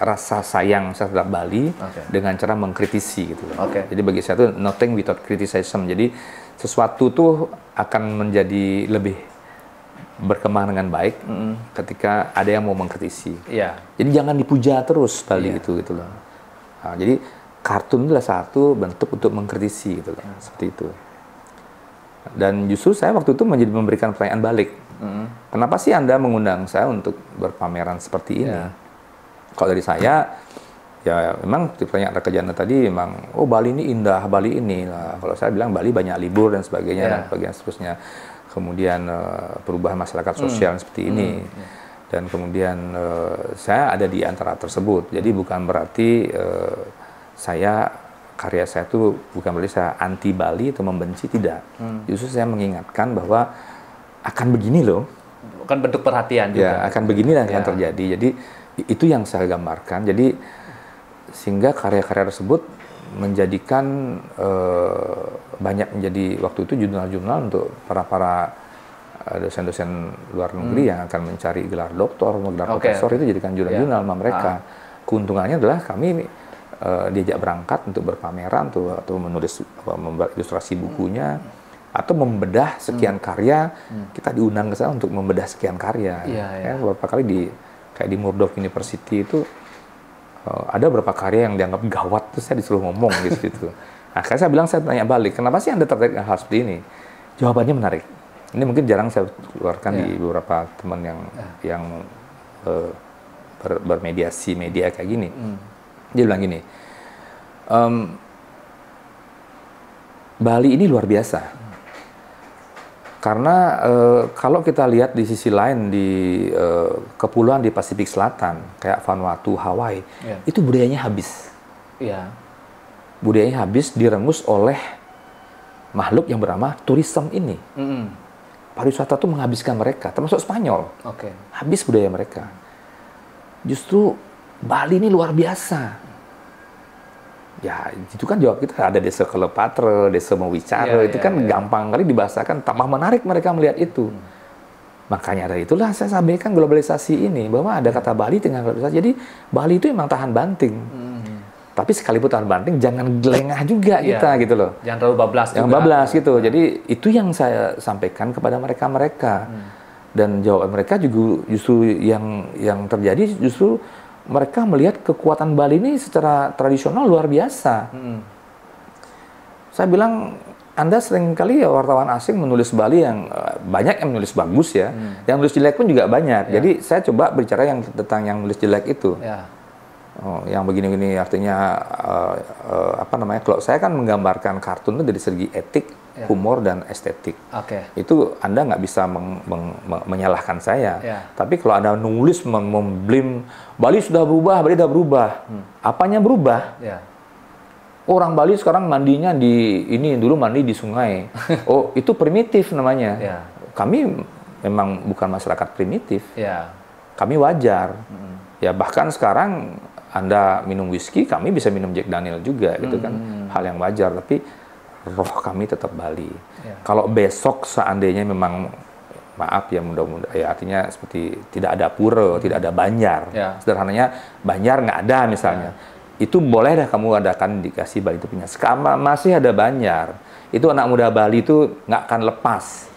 B: rasa sayang saya terhadap Bali dengan cara mengkritisi gitu. Jadi bagi saya itu nothing without criticism. Jadi sesuatu tuh akan menjadi lebih berkembang dengan baik ketika ada yang mau mengkritisi. Jadi jangan dipuja terus Bali itu gitu loh. Nah, jadi kartun adalah satu bentuk untuk mengkritisi gitu loh, seperti itu. Dan justru saya waktu itu memberikan pertanyaan balik. Kenapa sih Anda mengundang saya untuk berpameran seperti ini? Kalau dari saya, ya memang pertanyaan Raka Jana tadi memang, oh Bali ini indah, Bali ini. Nah, kalau saya bilang Bali banyak libur dan sebagainya dan sebagainya seterusnya. Kemudian perubahan masyarakat sosial seperti ini. Dan kemudian saya ada di antara tersebut. Jadi bukan berarti karya saya itu bukan berarti saya anti Bali atau membenci, tidak. Justru saya mengingatkan bahwa akan begini loh.
A: Kan bentuk perhatian juga.
B: Ya, akan begini dan akan terjadi. Jadi itu yang saya gambarkan. Jadi sehingga karya-karya tersebut menjadikan banyak menjadi waktu itu jurnal-jurnal untuk para dosen-dosen luar negeri yang akan mencari gelar doktor, gelar profesor, itu jadikan jurnal-jurnal sama mereka. Keuntungannya adalah kami diajak berangkat untuk berpameran atau membuat ilustrasi bukunya atau membedah sekian karya. Kita diundang ke sana untuk membedah sekian karya. Ya, beberapa kali kayak di Murdoch University itu ada beberapa karya yang dianggap gawat, terus saya disuruh ngomong gitu. Nah, saya bilang, saya tanya balik, kenapa sih Anda tertarik hal seperti ini? Jawabannya menarik. Ini mungkin jarang saya keluarkan di beberapa teman yang bermediasi media kayak gini. Dia bilang gini, Bali ini luar biasa. Karena kalau kita lihat di sisi lain di kepulauan di Pasifik Selatan, kayak Vanuatu, Hawaii, itu budayanya habis. Budayanya habis direngus oleh makhluk yang bernama turisme ini. Pariwisata itu menghabiskan mereka, termasuk Spanyol. Habis budaya mereka. Justru Bali ini luar biasa. Ya, itu kan jawab kita, ada desa Kalepatra, desa Mewicara, itu kan gampang kali dibahasakan, tambah menarik mereka melihat itu. Makanya dari itulah saya sampaikan globalisasi ini, bahwa ada kata Bali dengan globalisasi. Jadi Bali itu memang tahan banting. Tapi sekalipun tahan banting, jangan lengah juga kita gitu loh.
A: Jangan terlalu bablas.
B: Jangan bablas gitu. Jadi itu yang saya sampaikan kepada mereka-mereka. Dan jawaban mereka juga justru yang terjadi justru mereka melihat kekuatan Bali ini secara tradisional luar biasa. Saya bilang, Anda seringkali ya wartawan asing menulis Bali yang banyak yang menulis bagus ya, yang menulis jelek pun juga banyak. Jadi saya coba bicara tentang yang menulis jelek itu. Yang begini-begini artinya kalau saya kan menggambarkan kartun itu dari segi etik, humor dan estetik. Itu Anda nggak bisa menyalahkan saya. Tapi kalau Anda nulis memblim Bali sudah berubah, Bali sudah berubah. Apanya berubah? Orang Bali sekarang mandinya dulu mandi di sungai. Oh, itu primitif namanya. Kami memang bukan masyarakat primitif. Kami wajar. Ya bahkan sekarang Anda minum whisky, kami bisa minum Jack Daniel juga, gitu kan, hal yang wajar. Tapi roh kami tetap Bali. Kalau besok seandainya memang, maaf ya, mudah-mudahan ya, artinya seperti tidak ada pura, tidak ada Banjar. Sederhananya Banjar nggak ada misalnya. Itu boleh dah kamu adakan dikasih Bali itu punya. Sekarang masih ada Banjar. Itu anak muda Bali itu nggak akan lepas.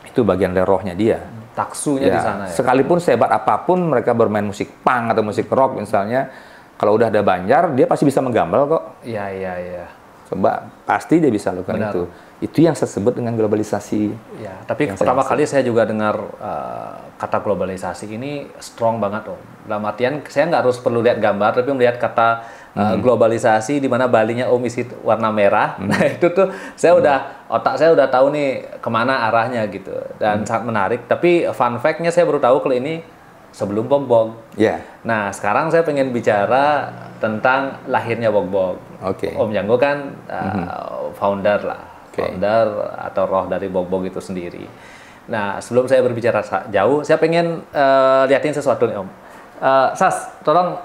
B: Itu bagian dari rohnya dia.
A: Taksunya di sana ya.
B: Sekalipun sehebat apapun mereka bermain musik punk atau musik rock misalnya, kalau udah ada Banjar, dia pasti bisa menggambal kok. Coba, pasti dia bisa lakukan itu. Itu yang saya sebut dengan globalisasi.
A: Tapi pertama kali saya juga dengar kata globalisasi ini strong banget, Om. Dalam artian, saya nggak harus perlu lihat gambar, tapi melihat kata globalisasi, di mana Balinya Om isi warna merah. Nah, itu tuh otak saya udah tahu nih kemana arahnya gitu. Dan sangat menarik. Tapi fun fact-nya saya baru tahu kalau ini sebelum Bogbog. Nah, sekarang saya pengen bicara tentang lahirnya Bogbog. Om Janggo kan founder lah. Founder atau roh dari Bogbog itu sendiri. Nah, sebelum saya berbicara jauh, saya pengen liatin sesuatu nih, Om. Sas, tolong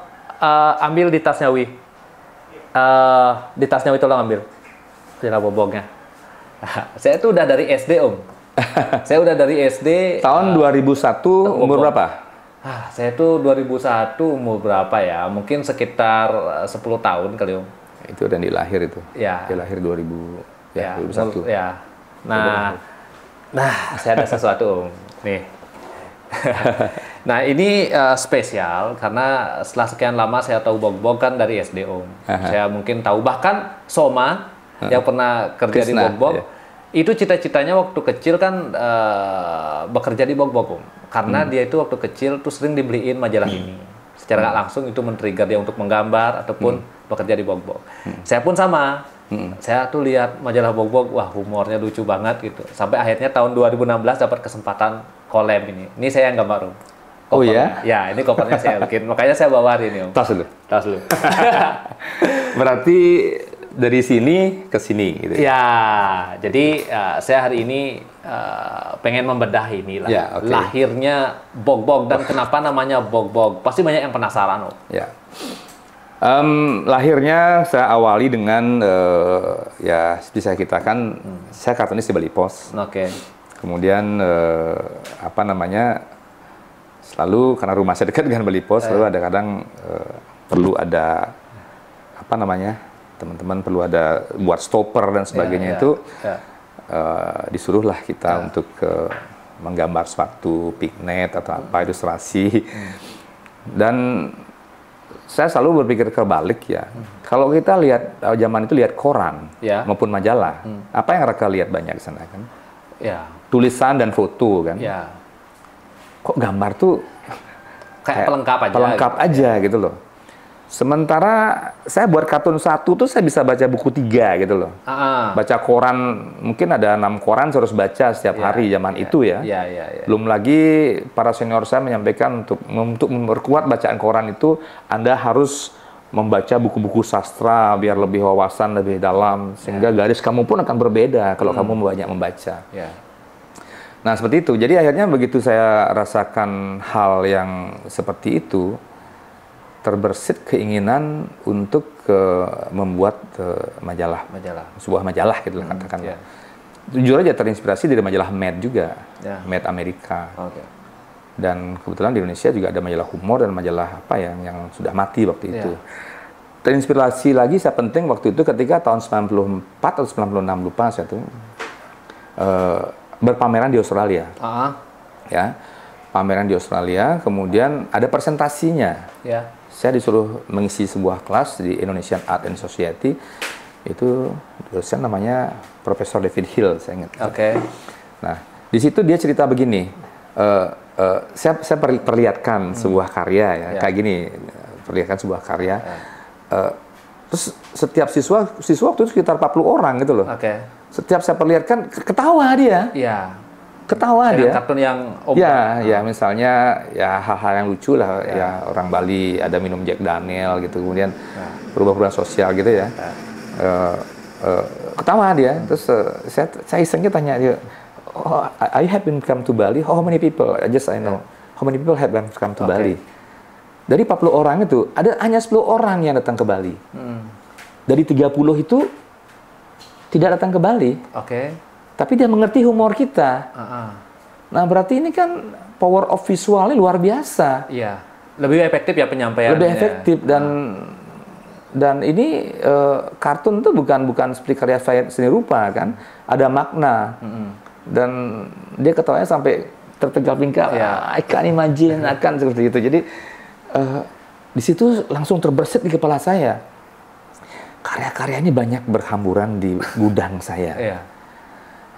A: ambil di tasnya Wi. Di tasnya Wi tolong ambil. Sejarah Bogbognya. Saya tuh udah dari SD, Om. Saya udah dari SD.
B: Tahun 2001, umur berapa?
A: Saya tuh 2001 umur berapa ya? Mungkin sekitar 10 tahun kali, Om.
B: Itu dan dilahir itu.
A: Ya.
B: Dia lahir 2000 ya, 2001.
A: Ya. Nah, saya ada sesuatu, Om. Nih. Nah, ini spesial karena setelah sekian lama saya tahu Bog-Bog kan dari SD, Om. Saya mungkin tahu bahkan Soma yang pernah kerja di Bog-Bog. Itu cita-citanya waktu kecil kan bekerja di Bog-Bog, Om. Karena dia itu waktu kecil tuh sering dibeliin majalah ini. Secara nggak langsung itu men-trigger dia untuk menggambar ataupun bekerja di Bog-Bog. Saya pun sama. Saya tuh lihat majalah Bog-Bog, wah humornya lucu banget gitu. Sampai akhirnya tahun 2016 dapat kesempatan collab ini. Ini saya yang gambar, Om.
B: Oh ya?
A: Ya, ini covernya saya bikin. Makanya saya bawa hari ini, Om.
B: Tas dulu.
A: Tas dulu.
B: Berarti dari sini ke sini gitu.
A: Ya, jadi saya hari ini pengen membedah inilah.
B: Ya, okay.
A: Lahirnya Bog-Bog dan kenapa namanya Bog-Bog. Pasti banyak yang penasaran, Om.
B: Ya. Lahirnya saya awali dengan ya bisa kita kan saya kartunis di Bali Pos.
A: Oke.
B: Kemudian apa namanya selalu karena rumah saya dekat dengan Bali Pos, selalu ada kadang perlu ada apa namanya teman-teman perlu ada buat stopper dan sebagainya itu disuruhlah kita untuk menggambar suatu pignet atau apa ilustrasi dan saya selalu berpikir kebalik ya. Kalau kita lihat zaman itu lihat koran maupun majalah, apa yang mereka lihat banyak di sana kan?
A: Ya.
B: Tulisan dan foto kan?
A: Ya.
B: Kok gambar tuh
A: kayak pelengkap aja.
B: Pelengkap aja gitu loh. Sementara saya buat kartun 1 tuh saya bisa baca buku 3 gitu loh. Baca koran mungkin ada 6 koran saya harus baca setiap hari zaman itu ya. Belum lagi para senior saya menyampaikan untuk memperkuat bacaan koran itu Anda harus membaca buku-buku sastra biar lebih wawasan lebih dalam sehingga garis kamu pun akan berbeda kalau kamu banyak membaca. Nah seperti itu. Jadi akhirnya begitu saya rasakan hal yang seperti itu terbersit keinginan untuk membuat majalah, sebuah majalah gitu lah katakanlah. Jujur aja terinspirasi dari majalah Mad juga, Mad Amerika. Dan kebetulan di Indonesia juga ada majalah humor dan majalah apa ya yang sudah mati waktu itu. Terinspirasi lagi saya penting waktu itu ketika tahun 94 atau 96 lupa saya tuh berpameran di Australia. Ya, pameran di Australia, kemudian ada presentasinya. Saya disuruh mengisi sebuah kelas di Indonesian Art and Society. Itu dosen namanya Profesor David Hill, saya ingat. Nah, di situ dia cerita begini. Saya perlihatkan sebuah karya ya, kayak gini. Perlihatkan sebuah karya. Terus setiap siswa waktu itu sekitar 40 orang gitu loh. Setiap saya perlihatkan ketawa dia. Ketawa dia. Kartun yang ya misalnya ya hal-hal yang lucu lah ya orang Bali ada minum Jack Daniel gitu kemudian perubahan sosial gitu ya. Ketawa dia. Terus saya isengnya tanya dia, oh, I have been come to Bali. How many people? I know. How many people have been come to Bali? Dari 40 orang itu ada hanya 10 orang yang datang ke Bali. Dari 30 itu tidak datang ke Bali. Tapi dia mengerti humor kita. Nah, berarti ini kan power of visualnya luar biasa.
A: Lebih efektif ya penyampaiannya.
B: Lebih efektif dan ini kartun itu bukan seperti karya seni rupa kan, ada makna. Dan dia ketawanya sampai tertegal pinggang. I can't imagine akan seperti itu. Jadi di situ langsung terbersit di kepala saya. Karya-karyanya banyak berhamburan di gudang saya.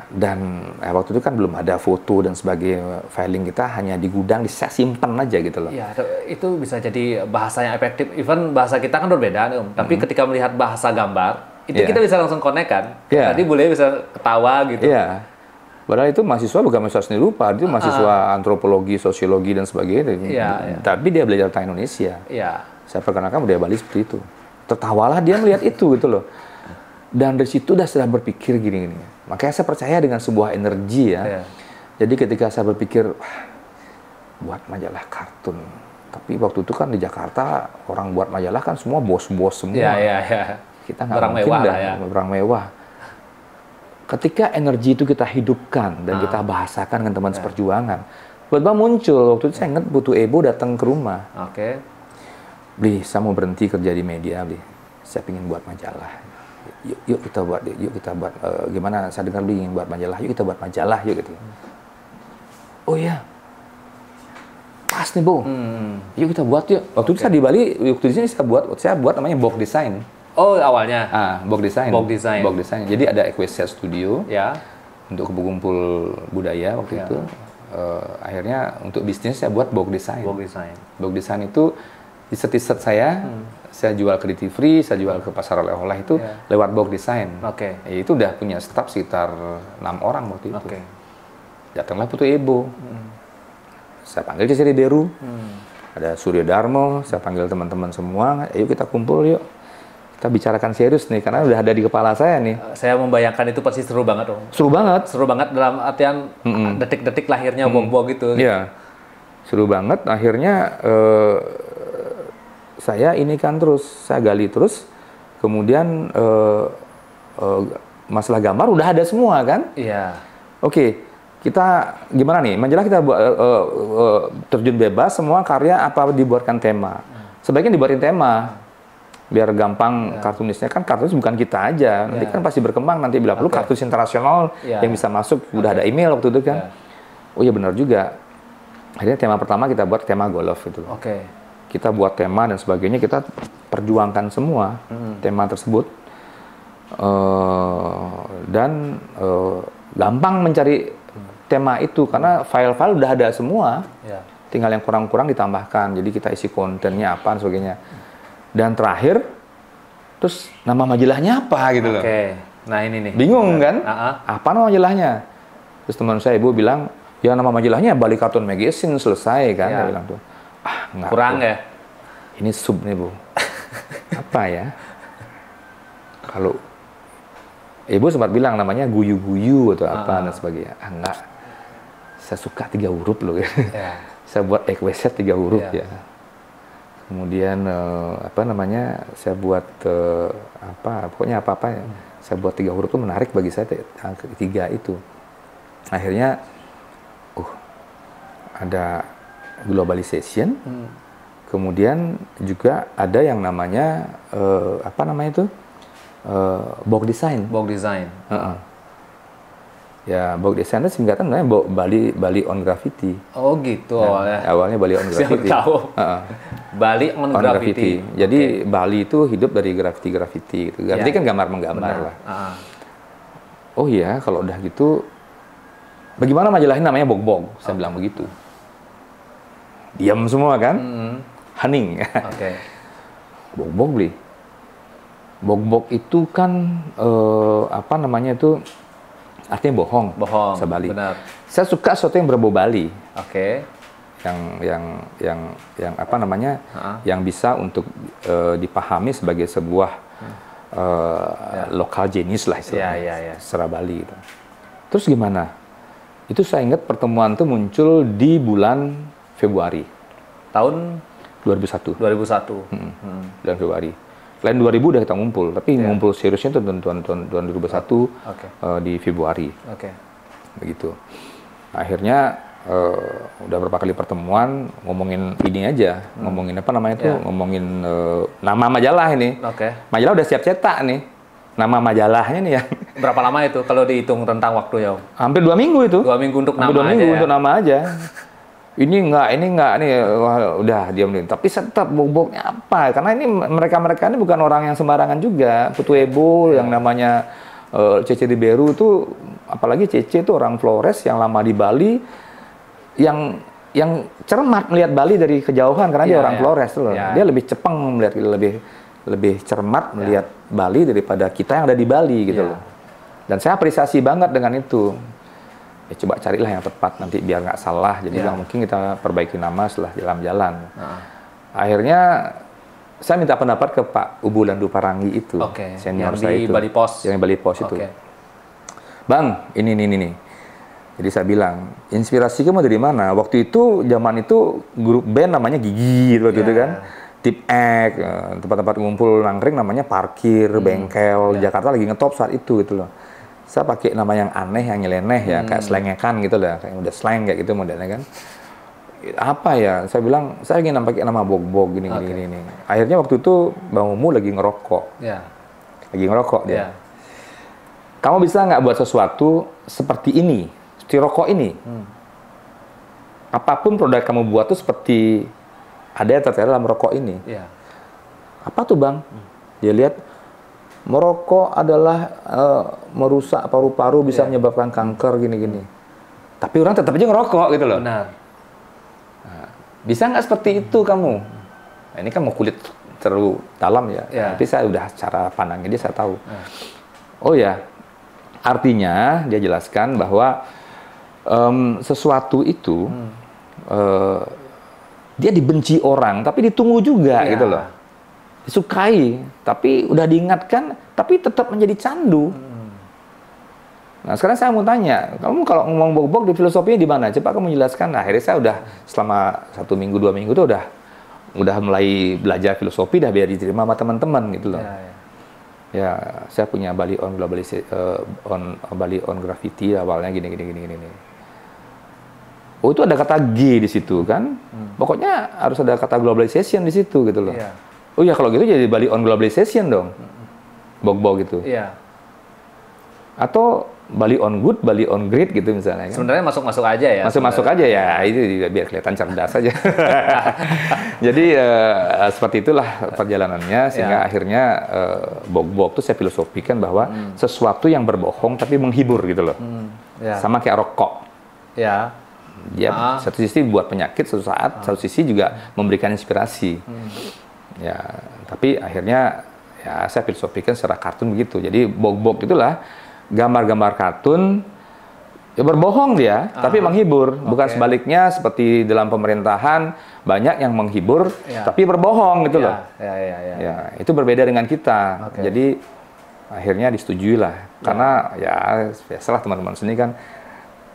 B: Dan waktu itu kan belum ada foto dan sebagainya, filing kita hanya di gudang, saya simpan aja gitu loh.
A: Itu bisa jadi bahasa yang efektif. Even bahasa kita kan berbeda, Om. Tapi ketika melihat bahasa gambar, itu kita bisa langsung connect kan. Tadi boleh bisa ketawa gitu.
B: Padahal itu mahasiswa bukan mahasiswa seni rupa, itu mahasiswa antropologi, sosiologi dan sebagainya. Tapi dia belajar tentang Indonesia. Saya perkenalkan budaya Bali seperti itu. Tertawalah dia melihat itu gitu loh. Dan dari situ sudah berpikir gini-gini. Makanya saya percaya dengan sebuah energi ya. Jadi ketika saya berpikir, buat majalah kartun. Tapi waktu itu kan di Jakarta, orang buat majalah kan semua bos-bos semua. Kita nggak mungkin barang mewah. Ketika energi itu kita hidupkan dan kita bahasakan dengan teman seperjuangan, Tiba-tiba muncul, waktu itu saya ingat Putu Ebo datang ke rumah.
A: Oke.
B: Bli, saya mau berhenti kerja di media, Bli. Saya ingin buat majalah. Yuk kita buat, gimana? Saya dengar Bli ingin buat majalah. Yuk kita buat majalah, yuk gitu. Oh iya, pas nih Bu. Yuk kita buat yuk. Waktu itu saya di Bali, waktu di sini saya buat namanya Bog Design.
A: Oh awalnya.
B: Bog Design.
A: Bog Design.
B: Bog Design. Jadi ada Equestrian Studio.
A: Ya.
B: Untuk kumpul budaya waktu itu. Akhirnya untuk bisnis saya buat Bog Design.
A: Bog Design.
B: Bog Design itu di set saya jual ke duty free, saya jual ke pasar oleh-oleh itu lewat Bog Design.
A: Oke.
B: Itu udah punya staf sekitar 6 orang waktu itu.
A: Oke.
B: Datanglah Putu Ebo. Saya panggil Ceceri Beru. Ada Suryo Darmo, saya panggil teman-teman semua, ayo kita kumpul yuk. Kita bicarakan serius nih, karena udah ada di kepala saya nih.
A: Saya membayangkan itu pasti seru banget dong.
B: Seru banget.
A: Seru banget dalam artian detik-detik lahirnya Bog-Bog gitu.
B: Iya, seru banget. Akhirnya saya ini kan terus, saya gali terus. Kemudian masalah gambar udah ada semua kan?
A: Iya.
B: Oke, kita gimana nih? Majalah kita buat terjun bebas, semua karya apa dibuatkan tema. Sebaiknya dibuatin tema. Biar gampang kartunisnya, kan kartunis bukan kita aja, nanti kan pasti berkembang, nanti bila perlu kartunis internasional yang bisa masuk, udah ada email waktu itu kan. Oh iya benar juga. Akhirnya tema pertama kita buat tema golf itu. Kita buat tema dan sebagainya, kita perjuangkan semua tema tersebut. Dan gampang mencari tema itu, karena file-file udah ada semua. Tinggal yang kurang-kurang ditambahkan, jadi kita isi kontennya apa dan sebagainya. Dan terakhir, terus nama majalahnya apa gitu loh.
A: Nah ini nih.
B: Bingung kan? Apa nama majalahnya? Terus teman saya Ibu bilang, ya nama majalahnya Bali Cartoon Magazine, selesai kan? Dia bilang tuh, enggak.
A: Kurang
B: Bu.
A: Ya?
B: Ini sub nih Bu. Apa ya? Kalau Ibu sempat bilang namanya Guyu-Guyu atau apa dan sebagainya. Enggak. Saya suka 3 huruf loh. Saya buat Equestrian 3 huruf ya. Kemudian saya buat pokoknya apa-apa ya. Saya buat 3 huruf itu menarik bagi saya, ketiga itu. Akhirnya ada globalization. Kemudian juga ada yang namanya Bog Design.
A: Bog Design.
B: Ya, Bog Design itu singkatan namanya Bali on Graffiti.
A: Oh gitu awalnya.
B: Awalnya Bali on Graffiti.
A: Siapa tahu. Bali on Graffiti.
B: Jadi Bali itu hidup dari graffiti gitu. Graffiti kan gambar-menggambar lah. Oh iya, kalau udah gitu, bagaimana majalahnya namanya Bog-Bog? Saya bilang begitu. Diam semua kan? Hening. Bog-Bog beli. Bog-Bog itu kan artinya bohong.
A: Bohong.
B: Bahasa Bali.
A: Benar.
B: Saya suka sesuatu yang berbau Bali.
A: Yang
B: Yang bisa untuk dipahami sebagai sebuah lokal genius lah istilahnya. Secara Bali. Gitu. Terus gimana? Itu saya ingat pertemuan itu muncul di bulan Februari.
A: Tahun
B: 2001. Bulan Februari. Selain 2000 udah kita ngumpul, tapi ngumpul seriusnya itu tahun 2021 di Februari. Begitu. Akhirnya udah berapa kali pertemuan ngomongin ini aja, ngomongin ngomongin nama majalah ini. Majalah udah siap cetak nih. Nama majalahnya nih ya.
A: Berapa lama itu kalau dihitung rentang waktu ya?
B: Hampir 2 minggu itu.
A: 2 minggu untuk nama
B: 2 minggu untuk nama aja. Ini enggak, udah diam nih. Tapi tetap Bog-Bognya apa? Karena ini mereka ini bukan orang yang sembarangan juga. Putu Ebo yang namanya Ceceri Beru itu, apalagi Cece itu orang Flores yang lama di Bali, yang cermat melihat Bali dari kejauhan karena dia orang Flores tuh loh. Dia lebih cepeng melihat, lebih cermat melihat Bali daripada kita yang ada di Bali gitu loh. Dan saya apresiasi banget dengan itu. Ya coba carilah yang tepat nanti biar nggak salah. Jadi mungkin kita perbaiki nama setelah jalan-jalan. Akhirnya saya minta pendapat ke Pak Ubulan Duparangi itu, senior
A: yang
B: saya
A: di
B: itu,
A: Bali Pos.
B: yang di Bali Pos itu. Bang, ini. Jadi saya bilang, inspirasi kamu dari mana? Waktu itu zaman itu grup band namanya Gigi waktu itu kan. Tip X, tempat-tempat ngumpul nangkring namanya parkir, bengkel. Jakarta lagi ngetop saat itu gitu loh. Saya pakai nama yang aneh, yang nyeleneh ya, kayak slengekan gitu lah, kayak udah slang kayak gitu modelnya kan. apa ya? Saya bilang, saya ingin pakai nama Bogbog gini. Akhirnya waktu itu Bang Mumu lagi ngerokok.
A: Ya.
B: Lagi ngerokok dia.
A: Ya.
B: Kamu bisa nggak buat sesuatu seperti ini, seperti rokok ini? Apapun produk kamu buat tuh seperti ada yang tertera dalam rokok ini.
A: Ya.
B: Apa tuh Bang? Dia lihat merokok adalah merusak paru-paru, bisa menyebabkan kanker gini-gini. Tapi orang tetap aja ngerokok gitu loh.
A: Benar.
B: Bisa nggak seperti itu kamu? Nah, ini kan mau kulit terlalu dalam ya. Tapi saya udah cara pandangnya dia saya tahu. Oh ya, artinya dia jelaskan bahwa sesuatu itu dia dibenci orang, tapi ditunggu juga gitu loh. Disukai, tapi udah diingatkan, tapi tetap menjadi candu. Nah, sekarang saya mau tanya, kamu kalau ngomong Bogbog di filosofinya di mana? Coba kamu jelaskan. Nah, akhirnya saya udah selama 1 minggu, 2 minggu tuh udah mulai belajar filosofi, dah biar diterima sama teman-teman gitu loh. Ya, saya punya Bali on Bali on Graffiti awalnya gini. Oh, itu ada kata G di situ kan? Pokoknya harus ada kata globalization di situ gitu loh. Oh ya, kalau gitu jadi Bali on globalization dong. Bogbog gitu. Atau Bali on good, Bali on great gitu misalnya. Kan?
A: Sebenarnya masuk-masuk aja ya.
B: Masuk-masuk aja ya, itu biar kelihatan cerdas aja. Jadi seperti itulah perjalanannya, sehingga akhirnya Bogbog itu saya filosofikan bahwa sesuatu yang berbohong tapi menghibur gitu loh. Sama kayak rokok. Dia satu sisi buat penyakit suatu saat, satu sisi juga memberikan inspirasi. Ya, tapi akhirnya ya saya filosofikan secara kartun begitu. Jadi Bogbog itulah gambar-gambar kartun ya berbohong dia, tapi menghibur. Bukan sebaliknya seperti dalam pemerintahan banyak yang menghibur tapi berbohong gitu loh. Ya, itu berbeda dengan kita. Jadi akhirnya disetujui lah. Karena ya biasalah teman-teman sini kan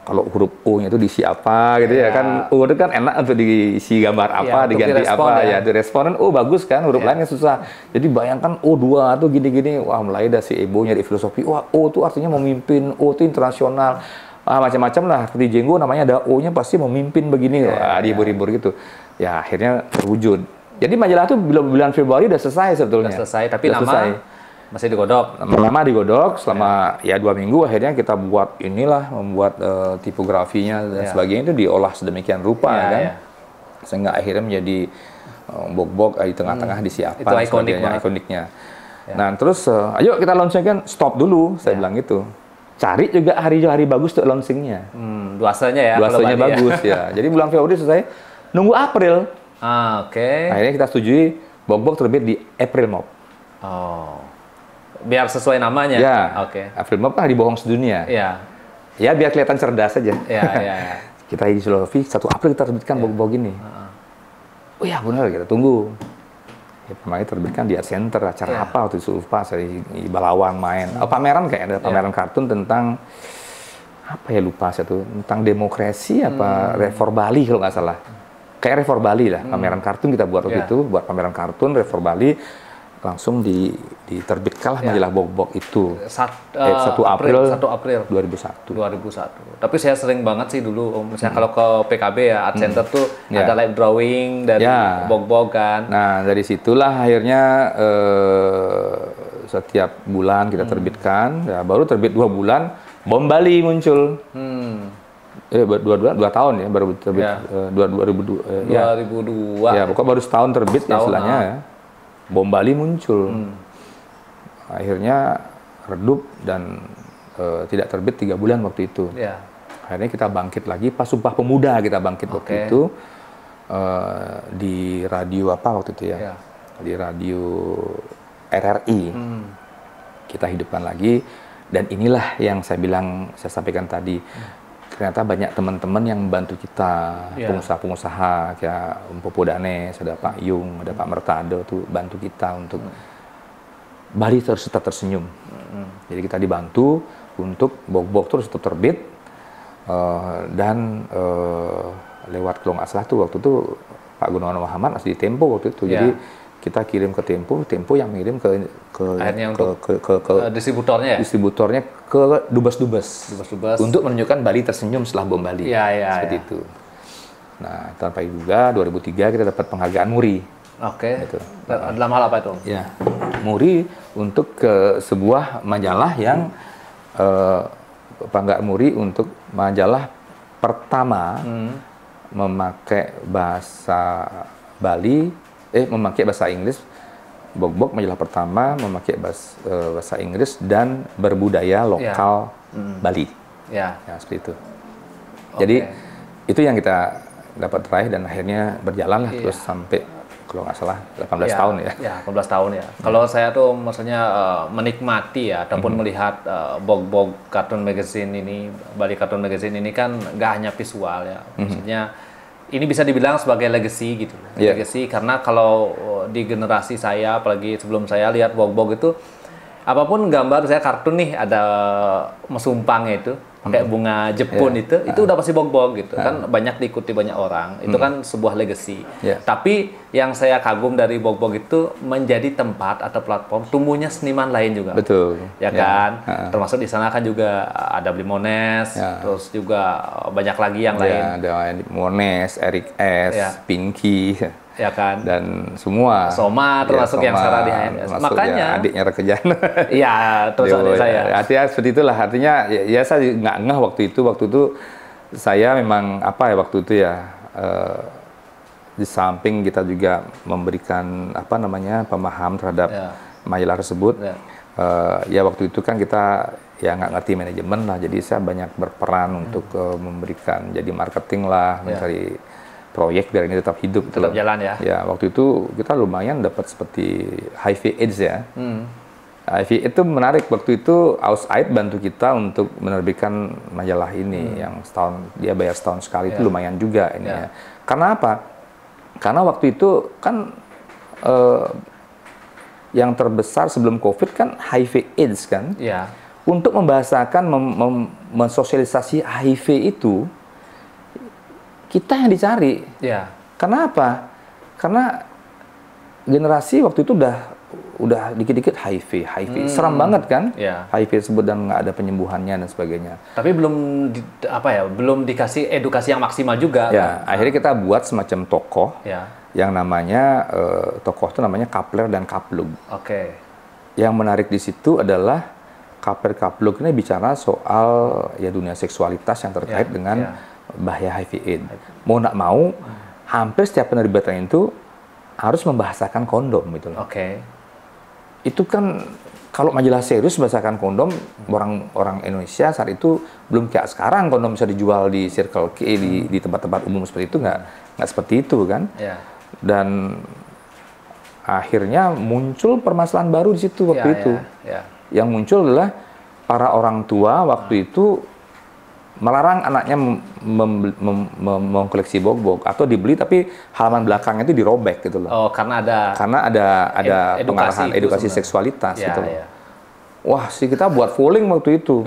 B: kalau huruf U-nya itu diisi apa gitu ya kan. U itu kan enak untuk diisi gambar apa, diganti apa ya. Diresponin, oh bagus kan, huruf lainnya susah. Jadi bayangkan O2 tuh gini-gini, wah mulai dari si Ebo nyari filosofi, wah O itu artinya memimpin, O itu internasional. Macam-macam lah, seperti Jenggo namanya ada O-nya pasti memimpin begini, dihibur-hibur gitu. Ya akhirnya terwujud. Jadi majalah itu bulan Februari udah selesai sebetulnya.
A: Udah selesai, tapi nama masih digodok.
B: Lama digodok selama 2 minggu, akhirnya kita membuat tipografinya dan sebagainya itu diolah sedemikian rupa kan. Sehingga akhirnya menjadi Bogbog di tengah-tengah disiapkan
A: itu
B: ikoniknya. Nah, terus ayo kita launching kan, stop dulu saya bilang gitu. Cari juga hari-hari bagus untuk launchingnya.
A: Duasanya ya.
B: Duasanya bagus ya. Jadi bulan Februari selesai, nunggu April. Akhirnya kita setujui Bogbog terbit di April Mop.
A: Biar sesuai namanya.
B: April Mop kan dibohong sedunia. Ya biar kelihatan cerdas saja. Kita di filosofi 1 April kita terbitkan Bogbog ini. Oh ya benar, kita tunggu. Ya, pertama terbitkan di Art Center, acara apa waktu itu lupa, saya di Balawan main. Pameran kayak ada pameran kartun tentang apa ya lupa saya tuh, tentang demokrasi apa Refor Bali kalau nggak salah. Kayak Refor Bali lah, pameran kartun kita buat waktu itu, buat pameran kartun Refor Bali. Langsung diterbitkanlah majalah Bogbog itu 1 April 2001.
A: Tapi saya sering banget sih dulu, misalnya kalau ke PKB ya Art Center tuh ada live drawing dari Bogbog kan.
B: Nah dari situlah akhirnya setiap bulan kita terbitkan. Ya, baru terbit 2 bulan, Bom Bali muncul. 2 tahun ya baru terbit. 2002. Ya pokoknya baru setahun terbit ya istilahnya ya. Bom Bali muncul. Akhirnya redup dan tidak terbit 3 bulan waktu itu. Akhirnya kita bangkit lagi pas Sumpah Pemuda, kita bangkit waktu itu di radio apa waktu itu ya? Di radio RRI. Kita hidupkan lagi, dan inilah yang saya sampaikan tadi. Ternyata banyak teman-teman yang membantu kita, pengusaha-pengusaha kayak Popo Danes, ada Pak Yung, ada Pak Mertado tuh bantu kita untuk Bali terus tetap tersenyum. Jadi kita dibantu untuk Bogbog terus tetap terbit, dan lewat kalau nggak salah tuh waktu itu Pak Gunawan Muhammad masih di Tempo waktu itu. Jadi kita kirim ke Tempo yang mengirim ke distributornya ke dubes untuk menunjukkan Bali tersenyum setelah Bom Bali. Seperti itu. Nah, tanpa juga 2003 kita dapat penghargaan MURI.
A: Oke.
B: Gitu.
A: Dalam hal apa itu?
B: Ya, MURI untuk ke sebuah majalah yang penghargaan MURI untuk majalah pertama memakai bahasa Bali, memakai bahasa Inggris. Bok-bok majalah pertama memakai bahasa Inggris dan berbudaya lokal Bali. Ya, seperti itu. Jadi itu yang kita dapat raih dan akhirnya berjalan lah terus sampai kalau nggak salah 18 tahun ya.
A: Ya, 18 tahun ya. Kalau saya tuh maksudnya menikmati ya ataupun melihat Bog-bog Cartoon Magazine ini, Bali Cartoon Magazine ini kan nggak hanya visual ya. Maksudnya ini bisa dibilang sebagai legacy gitu. Legacy karena kalau di generasi saya apalagi sebelum saya lihat Bog-bog itu apapun gambar saya kartun nih ada mesumpangnya itu pakai bunga Jepun itu udah pasti Bog-bog gitu kan banyak diikuti banyak orang itu kan sebuah legacy. Tapi yang saya kagum dari Bog-bog itu menjadi tempat atau platform tumbuhnya seniman lain juga.
B: Betul.
A: Ya kan termasuk di sana kan juga ada Blimones terus juga banyak lagi yang lain.
B: Ada Mones, Eric S, Pinky.
A: Ya kan
B: dan semua
A: Soma termasuk yang sekarang di HMS makanya
B: adiknya Rekejana
A: terus adik saya
B: artinya seperti itulah artinya ya saya nggak ngeh waktu itu saya memang waktu itu ya di samping kita juga memberikan pemaham terhadap majalah tersebut ya waktu itu kan kita ya nggak ngerti manajemen lah jadi saya banyak berperan untuk memberikan jadi marketing lah mencari proyek biar ini tetap hidup.
A: Tetap jalan ya?
B: Ya, waktu itu kita lumayan dapat seperti HIV/AIDS ya. HIV itu menarik. Waktu itu Ausaid bantu kita untuk menerbitkan majalah ini yang dia bayar setahun sekali itu lumayan juga ini ya. Karena apa? Karena waktu itu kan yang terbesar sebelum COVID kan HIV/AIDS kan. Untuk membahasakan, mensosialisasi HIV itu kita yang dicari. Kenapa? Karena generasi waktu itu udah dikit-dikit HIV seram banget kan? HIV tersebut dan nggak ada penyembuhannya dan sebagainya.
A: Tapi belum dikasih edukasi yang maksimal juga.
B: Akhirnya kita buat semacam tokoh yang namanya tokoh itu namanya Kapler dan Kaplug. Yang menarik di situ adalah Kapler Kaplug ini bicara soal dunia seksualitas yang terkait dengan bahaya HIV/AIDS. Mau nak mau, hampir setiap penerbitan itu harus membahasakan kondom gitu loh. Itu kan kalau majalah serius membahasakan kondom, orang Indonesia saat itu belum kayak sekarang kondom bisa dijual di Circle K di tempat-tempat umum seperti itu nggak seperti itu kan. Dan akhirnya muncul permasalahan baru di situ waktu itu. Yang muncul adalah para orang tua waktu itu melarang anaknya mengkoleksi Bog-bog atau dibeli tapi halaman belakangnya itu dirobek gitu loh. Karena ada pengarahan edukasi seksualitas gitu loh. Wah, kita buat polling waktu itu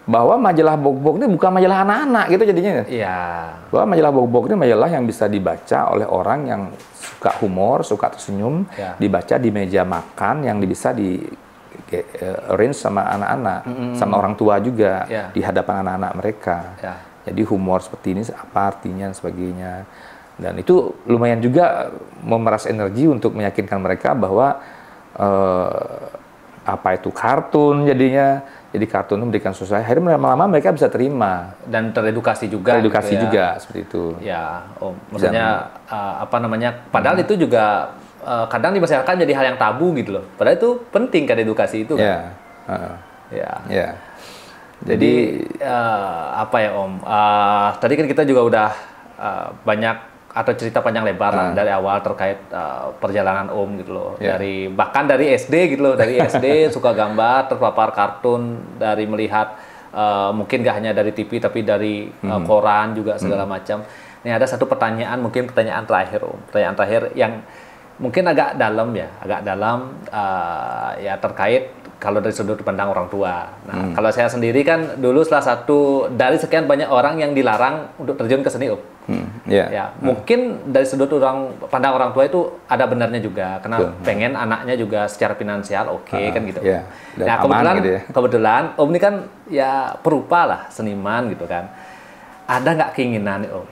B: bahwa majalah Bog-bog ini bukan majalah anak-anak gitu jadinya. Bahwa majalah Bog-bog ini majalah yang bisa dibaca oleh orang yang suka humor, suka tersenyum, dibaca di meja makan yang bisa arrange sama anak-anak, sama orang tua juga di hadapan anak-anak mereka. Jadi humor seperti ini apa artinya dan sebagainya. Dan itu lumayan juga memeras energi untuk meyakinkan mereka bahwa apa itu kartun jadinya. Jadi kartun memberikan sesuatu. Akhirnya lama-lama mereka bisa terima
A: dan teredukasi juga.
B: Teredukasi gitu juga seperti itu.
A: Maksudnya padahal itu juga kadang di masyarakat jadi hal yang tabu gitu loh. Padahal itu penting kan edukasi itu kan. Jadi Om? Tadi kan kita juga udah banyak atau cerita panjang lebar lah dari awal terkait perjalanan Om gitu loh. Bahkan dari SD gitu loh. Dari SD suka gambar, terpapar kartun, dari melihat mungkin gak hanya dari TV tapi dari koran juga segala macam. Ini ada satu pertanyaan, mungkin pertanyaan terakhir Om. Pertanyaan terakhir yang mungkin agak dalam terkait kalau dari sudut pandang orang tua. Nah, kalau saya sendiri kan dulu salah satu dari sekian banyak orang yang dilarang untuk terjun ke seni, mungkin dari sudut pandang orang tua itu ada benarnya juga, karena pengen anaknya juga secara finansial kan gitu. Nah, kebetulan Om ini kan ya perupa lah, seniman gitu kan. Ada nggak keinginan Om?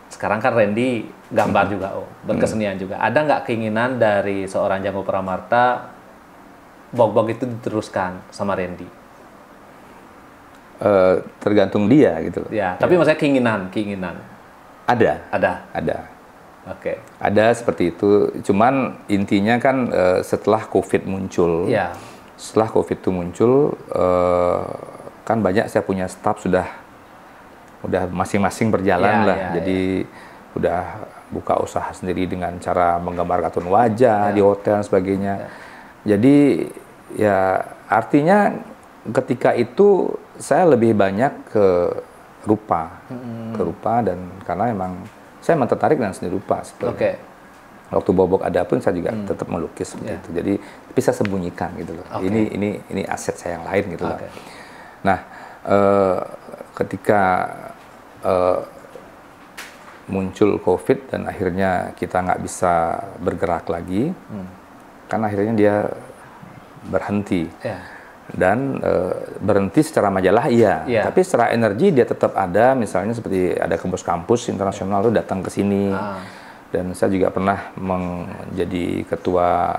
A: sekarang kan Randy gambar juga, berkesenian juga. Ada nggak keinginan dari seorang Janggo Pramarta Bog-Bog itu diteruskan sama Randy?
B: Tergantung dia gitu.
A: Ya, tapi maksudnya keinginan.
B: Ada.
A: Oke.
B: Ada seperti itu. Cuman intinya kan setelah COVID muncul, setelah COVID itu muncul, kan banyak saya punya staf udah masing-masing berjalan lah. Jadi udah buka usaha sendiri dengan cara menggambar kartun wajah di hotel dan sebagainya. Jadi ya artinya ketika itu saya lebih banyak ke rupa, dan karena emang saya memang tertarik dengan seni rupa. Waktu Bog-Bog ada pun saya juga tetap melukis seperti itu. Jadi bisa sembunyikan gitu loh. Ini aset saya yang lain gitu loh. Nah, ketika muncul COVID dan akhirnya kita nggak bisa bergerak lagi, kan akhirnya dia berhenti. Dan berhenti secara majalah tapi secara energi dia tetap ada. Misalnya seperti ada kampus internasional tuh datang ke sini, dan saya juga pernah menjadi ketua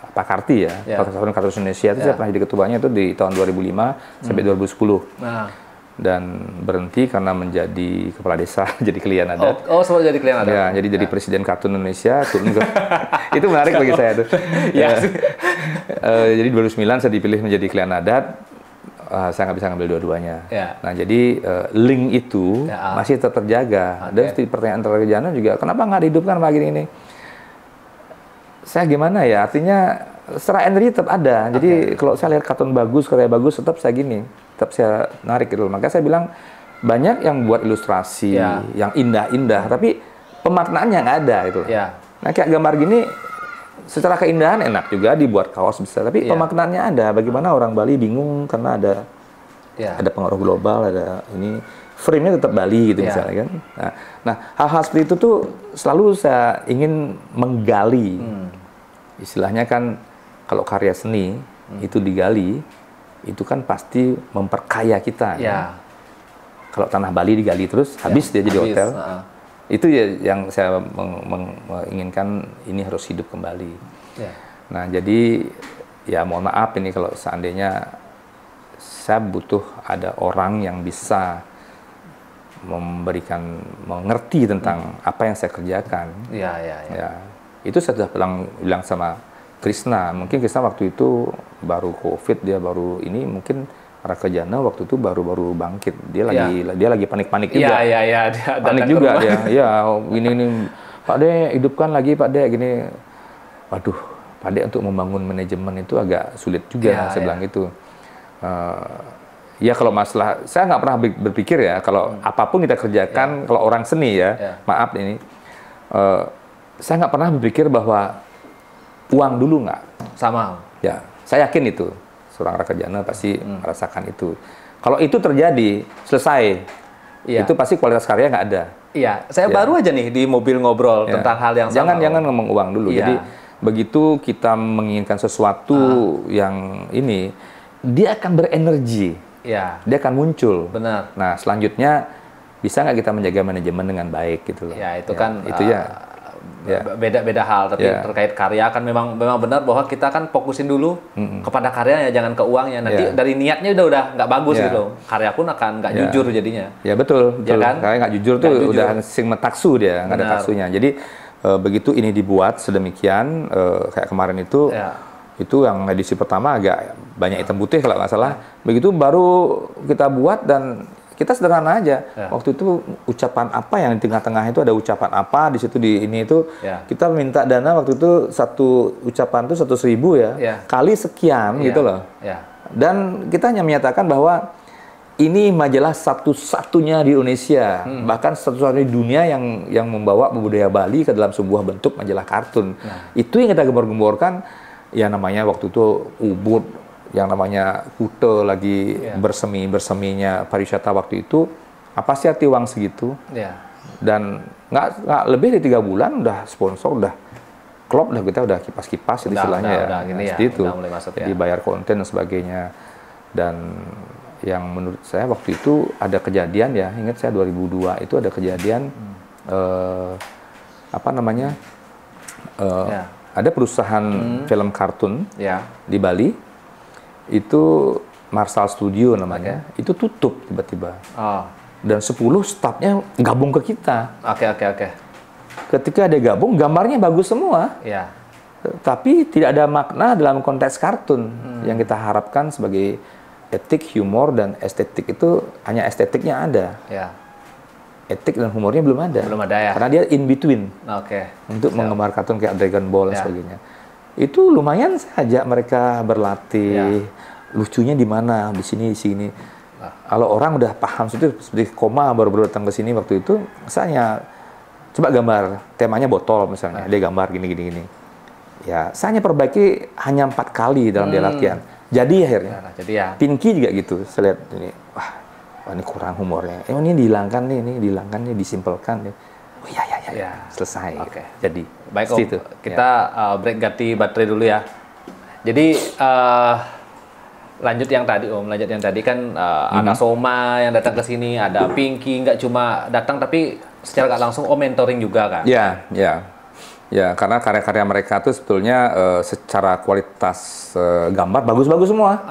B: Pakarti Persatuan Kartun Indonesia itu saya pernah jadi ketuanya itu di tahun 2005 sampai 2010. Dan berhenti karena menjadi kepala desa, jadi klien adat.
A: Sempat jadi klien adat.
B: Ya, jadi Presiden Kartun Indonesia. Itu menarik bagi saya tuh. Jadi 2009 saya dipilih menjadi klien adat. Saya nggak bisa ngambil dua-duanya. Nah, jadi link itu masih tetap terjaga. Dan pertanyaan Raka juga, kenapa nggak dihidupkan pagi ini? Saya gimana ya? Artinya secara energi tetap ada. Jadi kalau saya lihat kartun bagus, karya bagus, tetap saya narik gitu. Maka saya bilang banyak yang buat ilustrasi yang indah-indah, tapi pemaknaannya nggak ada gitu. Nah, kayak gambar gini, secara keindahan enak juga dibuat kaos bisa, tapi pemaknaannya ada. Bagaimana orang Bali bingung karena ada pengaruh global, ada ini frame-nya tetap Bali gitu misalnya kan. Nah, hal-hal seperti itu tuh selalu saya ingin menggali. Istilahnya kan kalau karya seni itu digali, itu kan pasti memperkaya kita. Kalau tanah Bali digali terus, habis dia jadi hotel. Itu ya yang saya menginginkan, ini harus hidup kembali. Nah, jadi ya mohon maaf ini kalau seandainya saya butuh ada orang yang bisa mengerti tentang apa yang saya kerjakan. Itu saya sudah bilang sama Krisna. Mungkin Krisna waktu itu baru COVID, dia baru ini, mungkin Raka Jana waktu itu baru bangkit. Dia lagi panik-panik juga. Panik juga dia. Ini Pak De, hidupkan lagi Pak De gini. Waduh, Pak De untuk membangun manajemen itu agak sulit juga, saya bilang gitu. Ya kalau masalah, saya nggak pernah berpikir ya, kalau apapun kita kerjakan, kalau orang seni maaf ini, saya nggak pernah berpikir bahwa uang dulu nggak.
A: Sama.
B: Ya, saya yakin itu. Seorang Raka Jana pasti merasakan itu. Kalau itu terjadi, selesai. Itu pasti kualitas karya nggak ada.
A: Saya baru aja nih di mobil ngobrol tentang hal yang sama.
B: Jangan ngomong uang dulu. Jadi, begitu kita menginginkan sesuatu yang ini, dia akan berenergi. Dia akan muncul.
A: Benar.
B: Nah, selanjutnya bisa nggak kita menjaga manajemen dengan baik gitu loh.
A: Itu kan
B: itu
A: beda-beda hal, tapi terkait karya kan memang benar bahwa kita kan fokusin dulu kepada karyanya, jangan ke uangnya. Nanti dari niatnya udah nggak bagus gitu. Karya pun akan nggak jujur jadinya. Ya betul. Kan? Karya nggak jujur tuh udah sing metaksu dia, nggak ada taksunya. Jadi begitu ini dibuat sedemikian, kayak kemarin itu yang edisi pertama agak banyak hitam putih kalau nggak salah. Begitu baru kita buat dan kita sederhana aja. Waktu itu ucapan apa yang di tengah-tengah itu ada ucapan apa di situ di ini itu kita minta dana waktu itu satu ucapan itu 100.000 kali sekian gitu loh. Dan kita hanya menyatakan bahwa ini majalah satu-satunya di Indonesia, bahkan satu-satunya di dunia yang membawa budaya Bali ke dalam sebuah bentuk majalah kartun. Itu yang kita gembor-gemborkan. Ya namanya waktu itu Ubud, yang namanya Kute lagi berseminya pariwisata waktu itu, apa sih arti uang segitu? Dan nggak lebih dari 3 bulan udah sponsor, udah klop, kita udah kipas-kipas istilahnya itu. Jadi bayar konten dan sebagainya. Dan yang menurut saya waktu itu ada kejadian ingat saya 2002 itu ada kejadian
B: apa namanya,
A: Ya.
B: ada perusahaan film kartun
A: Ya.
B: di Bali, itu Marshall Studio namanya, itu tutup tiba-tiba.
A: Oh.
B: Dan 10 stafnya gabung ke kita.
A: Oke.
B: Ketika dia gabung, gambarnya bagus semua.
A: Ya.
B: Tapi tidak ada makna dalam konteks kartun. Yang kita harapkan sebagai etik, humor, dan estetik itu hanya estetiknya ada.
A: Ya.
B: Etik dan humornya belum ada.
A: Belum ada ya.
B: Karena dia in between.
A: Oke.
B: Untuk menggambar kartun kayak Dragon Ball dan
A: Ya.
B: sebagainya. Itu lumayan saja mereka berlatih. Lucunya di mana? Di sini, di sini. Kalau orang udah paham seperti Koma baru datang ke sini waktu itu, saya coba gambar temanya botol misalnya. Dia gambar gini. Ya, saya hanya perbaiki hanya 4 kali dalam dia latihan. Jadi akhirnya.
A: Ya, jadi ya.
B: Pinky juga gitu. Saya lihat ini, wah ini kurang humornya. Ini dihilangkan nih, disimpelkan nih. Oh iya,
A: Ya.
B: selesai.
A: Oke.
B: Jadi,
A: Baik Om,
B: seperti itu.
A: kita break ganti baterai dulu ya. Jadi lanjut yang tadi kan ada Soma yang datang ke sini, ada Pinky nggak cuma datang tapi secara nggak langsung Om mentoring juga kan?
B: Ya, karena karya-karya mereka tuh sebetulnya secara kualitas gambar bagus-bagus semua.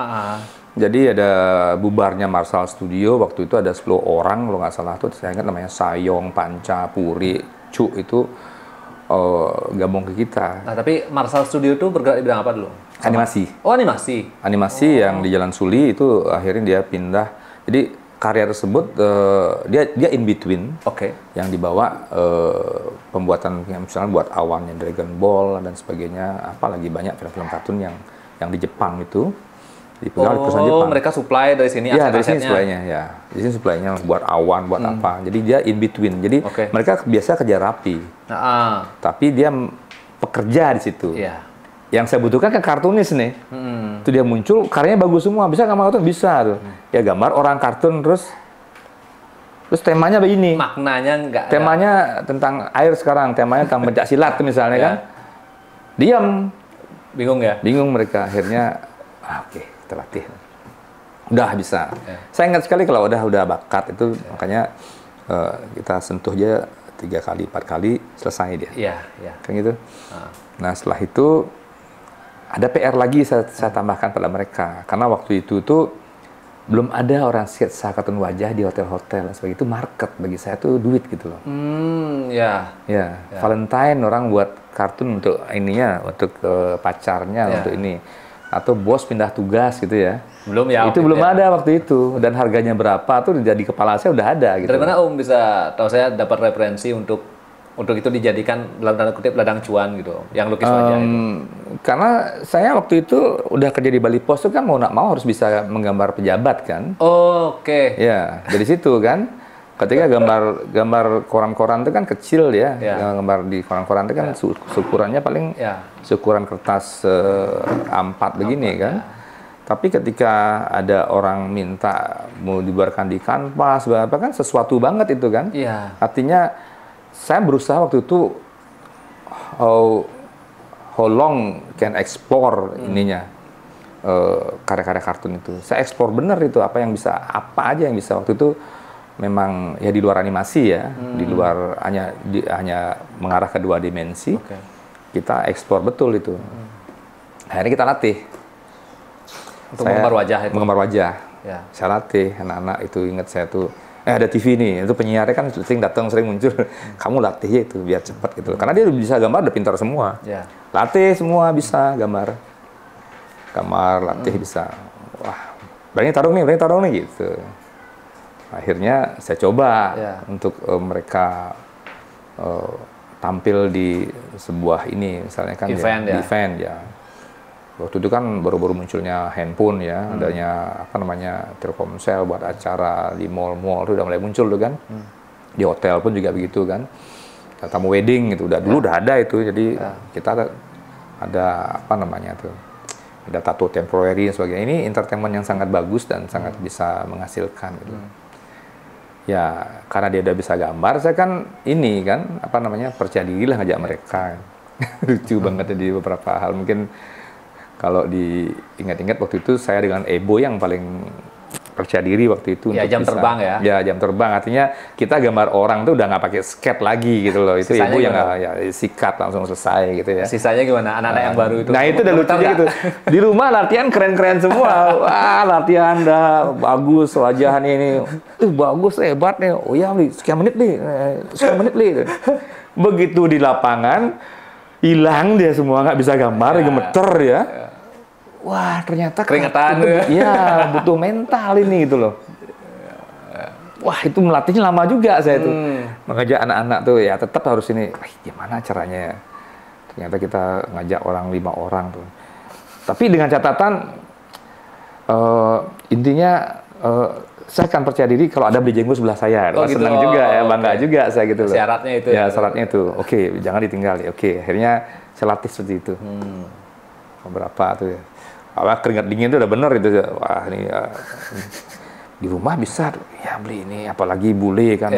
B: Jadi ada bubarnya Marshall Studio, waktu itu ada 10 orang kalau nggak salah tuh, saya ingat namanya Sayong, Panca, Puri, Cu itu gabung ke kita.
A: Nah, tapi Marshall Studio itu bergerak di bidang apa dulu?
B: Animasi.
A: Oh, animasi.
B: Animasi yang di Jalan Suli itu akhirnya dia pindah. Jadi karya tersebut dia in between.
A: Oke.
B: Yang dibawa pembuatan misalnya buat awannya Dragon Ball dan sebagainya, apalagi banyak film-film kartun yang di Jepang itu. Di perusahaan Jepang.
A: Mereka supply dari sini
B: Ya, dari
A: aset-asetnya.
B: sini supply-nya ya. Di sini supply-nya buat awan, buat apa. Jadi dia in between. Jadi mereka biasa kerja rapi. Tapi dia pekerja di situ.
A: Iya.
B: Yang saya butuhkan kan kartunis nih. Itu dia muncul, karyanya bagus semua. Bisa gambar kartun? Bisa tuh. Ya gambar orang kartun terus temanya begini.
A: Maknanya enggak.
B: Temanya tentang air sekarang, temanya tentang pencak silat misalnya kan. Diam.
A: Bingung ya?
B: Bingung mereka. Akhirnya oke, kita latih. Udah bisa. Saya ingat sekali kalau udah bakat itu makanya kita sentuh aja 3 kali, 4 kali selesai dia.
A: Iya.
B: Kan gitu. Nah, setelah itu ada PR lagi saya tambahkan pada mereka. Karena waktu itu tuh belum ada orang sketsa kartun wajah di hotel-hotel. Sebagai itu market bagi saya tuh duit gitu loh.
A: Ya.
B: Valentine orang buat kartun untuk ininya, untuk pacarnya, untuk ini. Atau bos pindah tugas gitu ya.
A: Belum ya.
B: Itu belum ada waktu itu. Dan harganya berapa tuh di kepala saya udah ada gitu.
A: Dari mana Om bisa tahu saya dapat referensi untuk itu dijadikan dalam tanda kutip ladang cuan gitu, yang lukis wajah itu?
B: Karena saya waktu itu udah kerja di Bali Pos itu kan mau nggak mau harus bisa menggambar pejabat kan.
A: Oke.
B: Ya, dari situ kan. Ketika gambar koran-koran itu kan kecil ya. Gambar di koran-koran itu kan ukurannya paling seukuran kertas A4 begini kan. Tapi ketika ada orang minta mau dibuarkan di kanvas, apa kan sesuatu banget itu kan.
A: Iya.
B: Artinya saya berusaha waktu itu how long can explore ininya karya-karya kartun itu. Saya explore bener itu apa aja yang bisa waktu itu. Memang ya di luar animasi ya, di luar hanya mengarah ke 2 dimensi. Kita eksplor betul itu. Akhirnya kita latih.
A: Untuk menggambar wajah itu.
B: Menggambar wajah.
A: Ya.
B: Saya latih anak-anak itu, ingat saya tuh ada TV nih, itu penyiarnya kan sering muncul. Kamu latih ya itu biar cepat gitu. Karena dia bisa gambar, udah pintar semua. Latih semua bisa gambar. Latih bisa. Wah, berani tarung nih gitu. Akhirnya saya coba untuk mereka tampil di sebuah ini, misalnya kan event ya. Waktu itu kan baru-baru munculnya handphone ya, adanya Telkomsel buat acara di mall-mall itu udah mulai muncul tuh kan. Di hotel pun juga begitu kan. Tamu wedding gitu, dulu udah ada itu. Jadi kita ada ada tato temporary dan sebagainya. Ini entertainment yang sangat bagus dan sangat bisa menghasilkan gitu. Ya, karena dia udah bisa gambar, saya kan percaya diri lah ngajak mereka. Lucu banget di beberapa hal. Mungkin kalau diingat-ingat waktu itu saya dengan Ebo yang paling percaya diri waktu itu.
A: Ya,
B: untuk
A: jam
B: bisa,
A: terbang ya.
B: Ya, jam terbang. Artinya kita gambar orang tuh udah nggak pakai sket lagi gitu loh. Itu
A: Sisanya
B: ibu yang
A: gimana?
B: ya, sikat langsung selesai gitu ya.
A: Sisanya gimana? Anak-anak yang baru itu.
B: Nah itu udah lucu gitu. Di rumah latihan keren-keren semua. Wah latihan dah bagus wajah ini. Bagus hebat nih. Oh ya sekian menit nih. Sekian menit nih. Begitu di lapangan hilang dia semua nggak bisa gambar, gemeter ya. Wah ternyata
A: Keringetan
B: ya butuh mental ini gitu loh. Wah itu melatihnya lama juga saya tuh. Mengajak anak-anak tuh ya tetap harus ini. Gimana caranya? Ternyata kita ngajak 5 orang tuh. Tapi dengan catatan intinya saya akan percaya diri kalau ada beli jenggot sebelah saya.
A: Oh, gitu.
B: Senang juga ya, bangga juga saya gitu loh.
A: Syaratnya itu.
B: Ya syaratnya itu. Oke, jangan ditinggal. Oke, akhirnya saya latih seperti itu. Beberapa tuh ya. Keringat dingin itu udah bener itu. Wah ini di rumah bisa ya beli ini, apalagi bule kan.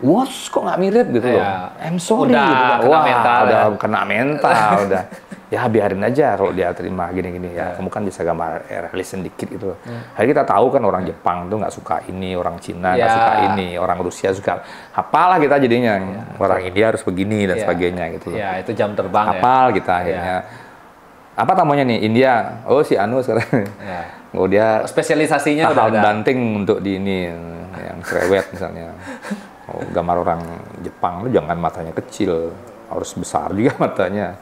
B: Wah, kok nggak mirip gitu loh. I'm sorry
A: udah
B: gitu.
A: Kena mental,
B: udah kena mental, udah. Ya biarin aja kalau dia terima gini-gini ya. Kamu kan bisa gambar realistis dikit gitu loh. Hari kita tahu kan orang Jepang tuh nggak suka ini, orang Cina nggak suka ini, orang Rusia suka. Apalah kita jadinya. Orang India harus begini dan sebagainya gitu loh.
A: Ya, itu jam terbang
B: Apal kita akhirnya. Apa tamunya nih? India. Oh si Anu sekarang. Oh dia
A: spesialisasinya udah ada.
B: Banting untuk di ini yang cerewet misalnya. Oh, gambar orang Jepang lu jangan matanya kecil, harus besar juga matanya.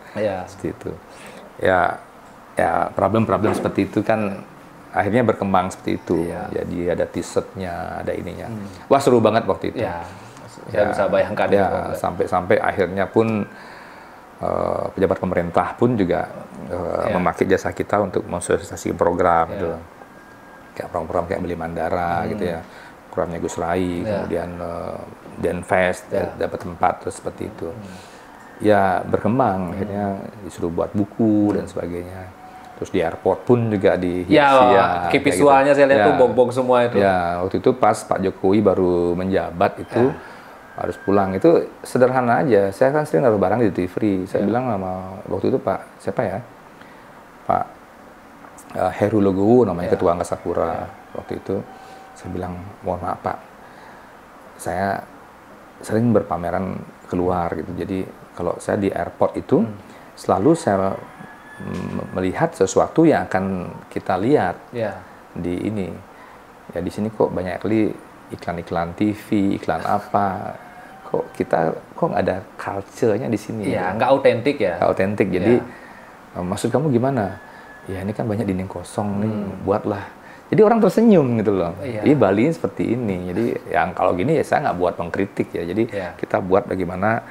B: Seperti itu. Ya problem-problem seperti itu kan akhirnya berkembang seperti itu. Jadi ada t-shirtnya, ada ininya. Wah seru banget waktu itu.
A: Saya bisa bayangkan.
B: Sampai akhirnya pun pejabat pemerintah pun juga memakai jasa kita untuk mensosialisasi program gitu. Kayak program kayak Beli Mandara gitu ya. Programnya Gus Rai, kemudian Denfest dapat tempat terus seperti itu. Ya berkembang akhirnya disuruh buat buku dan sebagainya. Terus di airport pun juga
A: key visualnya gitu. Saya lihat tuh bong-bong semua itu.
B: Ya, waktu itu pas Pak Jokowi baru menjabat itu harus pulang. Itu sederhana aja. Saya kan sering naruh barang di duty free. Saya bilang sama waktu itu Pak siapa ya? Pak Heru Logowo namanya Ketua Angkasa Pura. Waktu itu saya bilang, mohon maaf Pak, saya sering berpameran keluar gitu. Jadi kalau saya di airport itu selalu saya melihat sesuatu yang akan kita lihat di ini. Ya di sini kok banyak kali iklan-iklan TV, iklan apa. Kok nggak ada culture-nya di sini.
A: Iya, nggak autentik ya.
B: Nggak autentik. Jadi maksud kamu gimana? Ya ini kan banyak dinding kosong nih, buatlah. Jadi orang tersenyum gitu loh. Jadi Bali seperti ini. Jadi yang kalau gini ya saya nggak buat mengkritik ya. Jadi kita buat bagaimana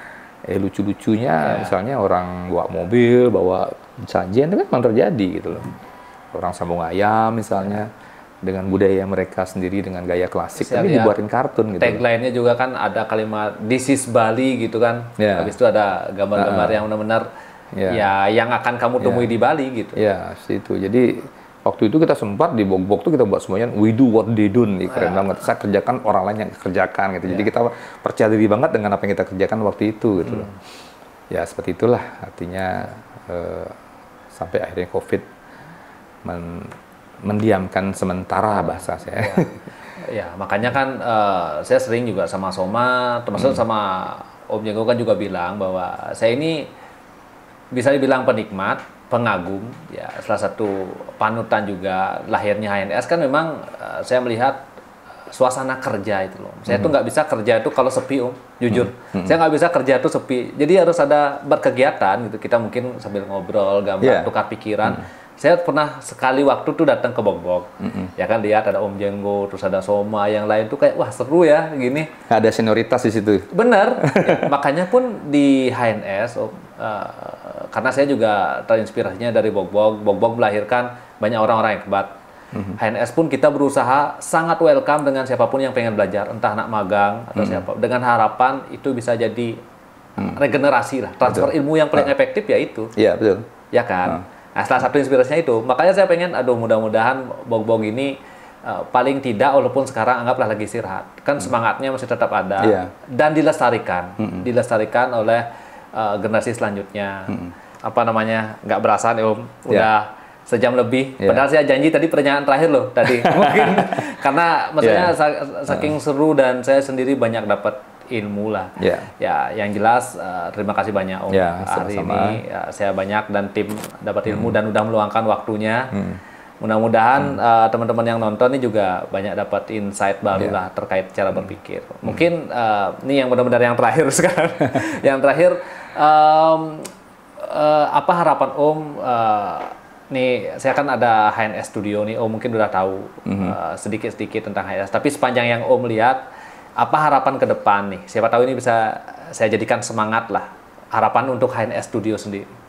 B: lucu-lucunya. Misalnya orang bawa mobil, bawa sajian itu kan memang terjadi gitu loh. Orang sambung ayam misalnya dengan budaya mereka sendiri dengan gaya klasik. Tapi dibuatin kartun gitu.
A: Tagline-nya juga kan ada kalimat This is Bali gitu kan. Habis itu ada gambar-gambar yang benar-benar yang akan kamu temui di Bali gitu.
B: Ya, situ. Jadi waktu itu kita sempat di Bogbog tuh kita buat semuanya we do what they do, keren banget. Saya kerjakan orang lain yang kerjakan gitu. Jadi kita percaya diri banget dengan apa yang kita kerjakan waktu itu gitu. Ya seperti itulah artinya sampai akhirnya COVID mendiamkan sementara bahasa saya.
A: Ya makanya kan saya sering juga sama Soma, termasuk sama Om Jenggo kan juga bilang bahwa saya ini bisa dibilang penikmat, pengagum, ya salah satu panutan juga lahirnya HNS kan memang saya melihat suasana kerja itu loh. Saya tuh nggak bisa kerja itu kalau sepi jujur. Saya nggak bisa kerja itu sepi. Jadi harus ada berkegiatan gitu. Kita mungkin sambil ngobrol, gambar, tukar pikiran. Saya pernah sekali waktu tuh datang ke Bogbog. Ya kan lihat ada Om Jenggo, terus ada Soma, yang lain tuh kayak wah seru ya gini.
B: Ada senioritas di situ.
A: Bener. Makanya pun di HNS karena saya juga terinspirasinya dari Bogbog. Bogbog melahirkan banyak orang-orang yang hebat. HNS pun kita berusaha sangat welcome dengan siapapun yang pengen belajar, entah anak magang atau siapa. Dengan harapan itu bisa jadi regenerasi lah, transfer ilmu yang paling efektif ya itu.
B: Iya betul.
A: Ya kan. Nah, salah satu inspirasinya itu. Makanya saya pengen, mudah-mudahan Bogbog ini paling tidak, walaupun sekarang anggaplah lagi istirahat, kan semangatnya masih tetap ada dan dilestarikan oleh generasi selanjutnya. Apa namanya, nggak berasa nih Om, udah sejam lebih. Padahal saya janji tadi pertanyaan terakhir loh tadi. Mungkin karena maksudnya saking seru dan saya sendiri banyak dapat ilmu lah. Ya, yang jelas terima kasih banyak Om hari ini. Ya, saya banyak dan tim dapat ilmu dan udah meluangkan waktunya. Mudah-mudahan teman-teman yang nonton ini juga banyak dapat insight baru lah terkait cara berpikir. Mungkin ini yang benar-benar yang terakhir sekarang. Yang terakhir apa harapan Om? Nih, saya kan ada HNS Studio nih, Om mungkin udah tahu sedikit-sedikit tentang HNS. Tapi sepanjang yang Om lihat, apa harapan ke depan nih? Siapa tahu ini bisa saya jadikan semangat lah. Harapan untuk HNS Studio sendiri.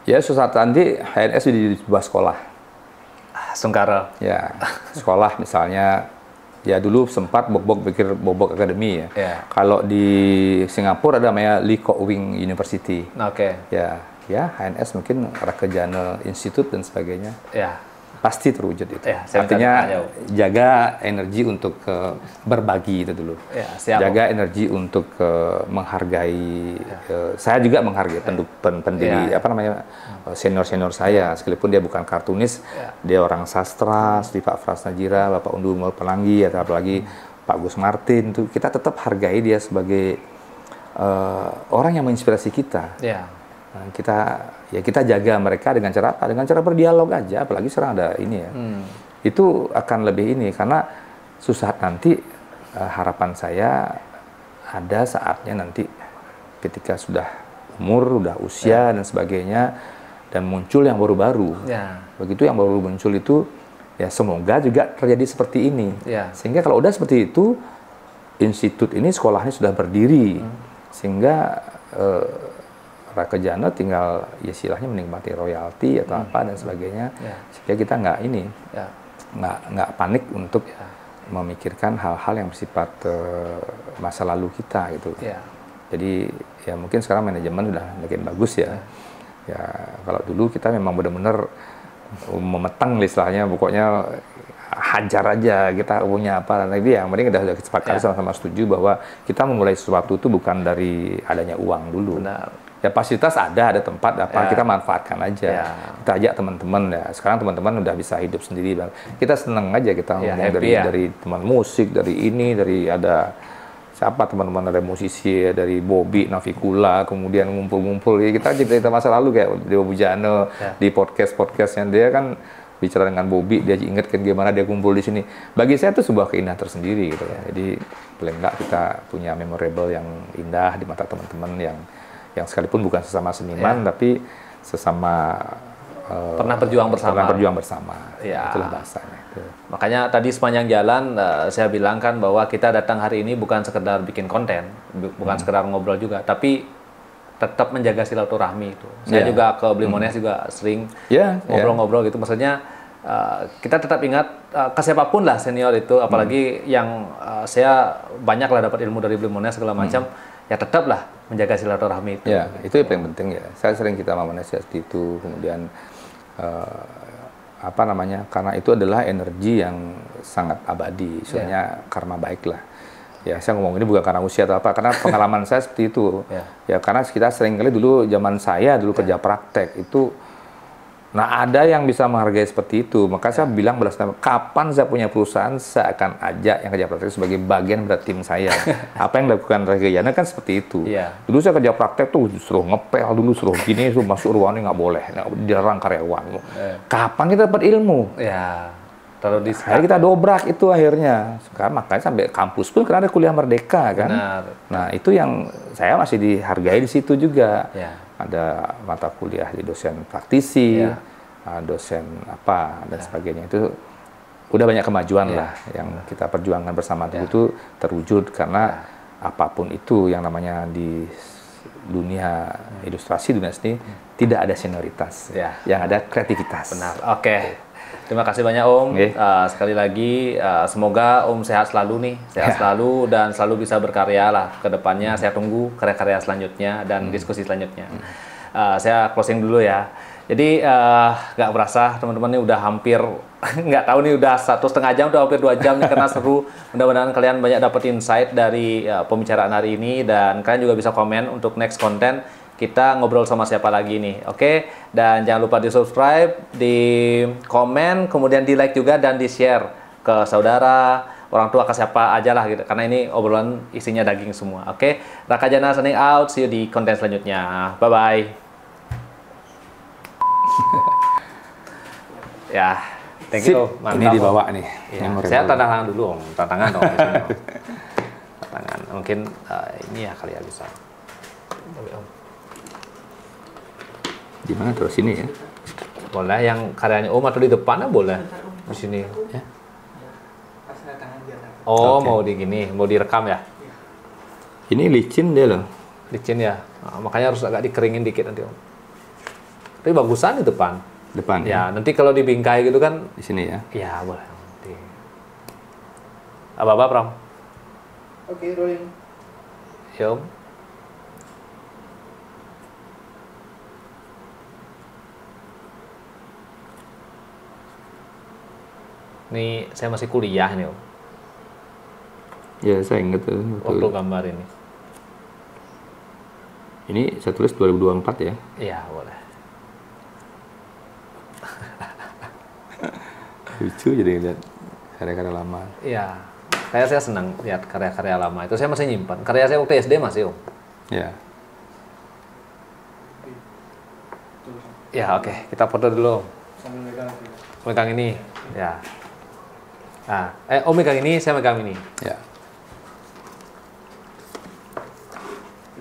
B: Ya, suatu saat nanti HNS di sebuah sekolah.
A: Sungkara.
B: Ya, sekolah misalnya. Ya dulu sempat Bok-Bok pikir Bok-Bok Academy ya. Kalau di Singapura ada namanya Lee Kuan Yew University. Ya, HNS mungkin Rakajana Institute dan sebagainya. Pasti terwujud itu. Artinya jaga energi untuk berbagi itu dulu. Jaga energi untuk menghargai. Saya juga menghargai pendiri senior-senior saya, sekalipun dia bukan kartunis, dia orang sastra, seperti Pak Fras Najira, Bapak Undu Pelanggi, atau apalagi Pak Gus Martin. Itu kita tetap hargai dia sebagai orang yang menginspirasi kita. Nah, kita jaga mereka dengan cara apa? Dengan cara berdialog aja, apalagi sekarang ada ini ya. Itu akan lebih ini, karena susah nanti harapan saya ada saatnya nanti ketika sudah umur, udah usia dan sebagainya, dan muncul yang baru-baru. Begitu yang baru muncul itu, ya semoga juga terjadi seperti ini. Sehingga kalau udah seperti itu, institut ini, sekolahnya sudah berdiri, sehingga Rakajana tinggal ya istilahnya menikmati royalti atau apa dan sebagainya, sehingga kita nggak panik untuk memikirkan hal-hal yang bersifat masa lalu kita gitu. Jadi ya mungkin sekarang manajemen udah makin bagus ya. Ya kalau dulu kita memang benar-benar memetang istilahnya, pokoknya hajar aja kita punya apa, tapi yang penting udah kesepakatan sama-sama setuju bahwa kita memulai sesuatu itu bukan dari adanya uang dulu. Ya fasilitas ada tempat apa, kita manfaatkan aja. Kita ajak teman-teman ya. Sekarang teman-teman udah bisa hidup sendiri. Kita seneng aja kita ngomong dari teman musik, dari ini, dari ada siapa teman-teman, ada musisi dari Bobby, Navikula, kemudian ngumpul-ngumpul. Ya, kita cerita masa lalu kayak Dewa Bujana di podcastnya dia kan bicara dengan Bobby, dia ingat kan gimana dia kumpul di sini. Bagi saya itu sebuah keindahan tersendiri gitu. Jadi paling enggak kita punya memorable yang indah di mata teman-teman yang sekalipun bukan sesama seniman, tapi sesama
A: pernah berjuang bersama.
B: Itulah bahasanya.
A: Makanya tadi sepanjang jalan saya bilang kan bahwa kita datang hari ini bukan sekedar bikin konten, bukan sekedar ngobrol juga, tapi tetap menjaga silaturahmi itu. Saya juga ke Blimones juga sering ngobrol-ngobrol gitu. Maksudnya kita tetap ingat ke siapapun lah senior itu, apalagi yang saya banyak lah dapat ilmu dari Blimones segala macam. Ya tetaplah menjaga silaturahmi itu.
B: Ya, itu yang paling penting ya. Saya sering kita menasihati itu, kemudian karena itu adalah energi yang sangat abadi, sebenarnya karma baik lah. Ya, saya ngomong ini bukan karena usia atau apa, karena pengalaman saya seperti itu. Ya, karena kita sering kali dulu zaman saya kerja praktek itu, nah ada yang bisa menghargai seperti itu. Maka saya bilang berdasarkan kapan saya punya perusahaan, saya akan ajak yang kerja praktek sebagai bagian dari tim saya. Apa yang dilakukan Rakajana kan seperti itu. Dulu saya kerja praktek tuh suruh ngepel dulu, suruh gini, suruh masuk ruangan nggak boleh, dilarang karyawan. Kapan kita dapat ilmu? Akhirnya kita dobrak itu akhirnya. Sekarang makanya sampai kampus pun karena ada kuliah merdeka kan. Nah itu yang saya masih dihargai di situ juga. Ada mata kuliah di dosen praktisi, dosen apa dan sebagainya. Itu udah banyak kemajuan lah yang kita perjuangkan bersama itu terwujud karena apapun itu yang namanya di dunia ilustrasi, dunia seni tidak ada senioritas, yang ada kreativitas.
A: Benar. Terima kasih banyak Om. Sekali lagi semoga Om sehat selalu nih, selalu dan selalu bisa berkarya lah ke depannya. Saya tunggu karya-karya selanjutnya dan diskusi selanjutnya. Saya closing dulu ya. Jadi nggak berasa teman-teman ini udah hampir nggak tahu nih udah 1,5 jam, udah hampir 2 jam nih, karena seru. Mudah-mudahan kalian banyak dapat insight dari pembicaraan hari ini, dan kalian juga bisa komen untuk next konten kita ngobrol sama siapa lagi nih. Oke, dan jangan lupa di subscribe, di komen, kemudian di like juga dan di share ke saudara, orang tua, ke siapa aja lah gitu. Karena ini obrolan isinya daging semua. Oke, Raka Jana signing out. See you di konten selanjutnya. Bye bye. Ya, thank you. Mantap.
B: Ini dibawa nih.
A: Ya, saya tanda tangan dulu, Om. Tanda tangan dong. Di sini, Om. Tanda tangan. Mungkin ini ya kali ya bisa.
B: Di mana terus sini ya?
A: Boleh yang karyanya Om atau di depannya boleh. Di sini. Ya. Oh,
B: Oke.
A: mau di gini, mau direkam ya?
B: Ini licin dia loh.
A: Licin ya. Nah, makanya harus agak dikeringin dikit nanti, Om. Tapi bagusan di depan.
B: Depan
A: Ya, nanti kalau dibingkai gitu kan,
B: di sini ya.
A: ya boleh. Nanti. Apa-apa, Pram?
C: Oke, rolling.
A: Ya, Om. Ini saya masih kuliah nih, Om.
B: Ya, saya ingat tuh.
A: Waktu
B: Betul.
A: gambar ini.
B: Ini saya tulis 2024 ya.
A: Iya, boleh.
B: Lucu jadi lihat karya-karya lama.
A: Iya. Kayak saya senang lihat karya-karya lama. Itu saya masih nyimpan. Karya saya waktu SD masih, Om.
B: Ya.
A: Ya, oke. Kita foto dulu, Om.
C: Sambil megang.
A: Megang ini. Ya. Nah, Om megang ini, saya megang ini.
B: Ya.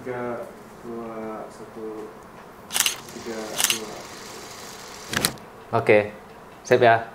C: 3, 2, 1, 3, 2.
A: Oke. Sip ya.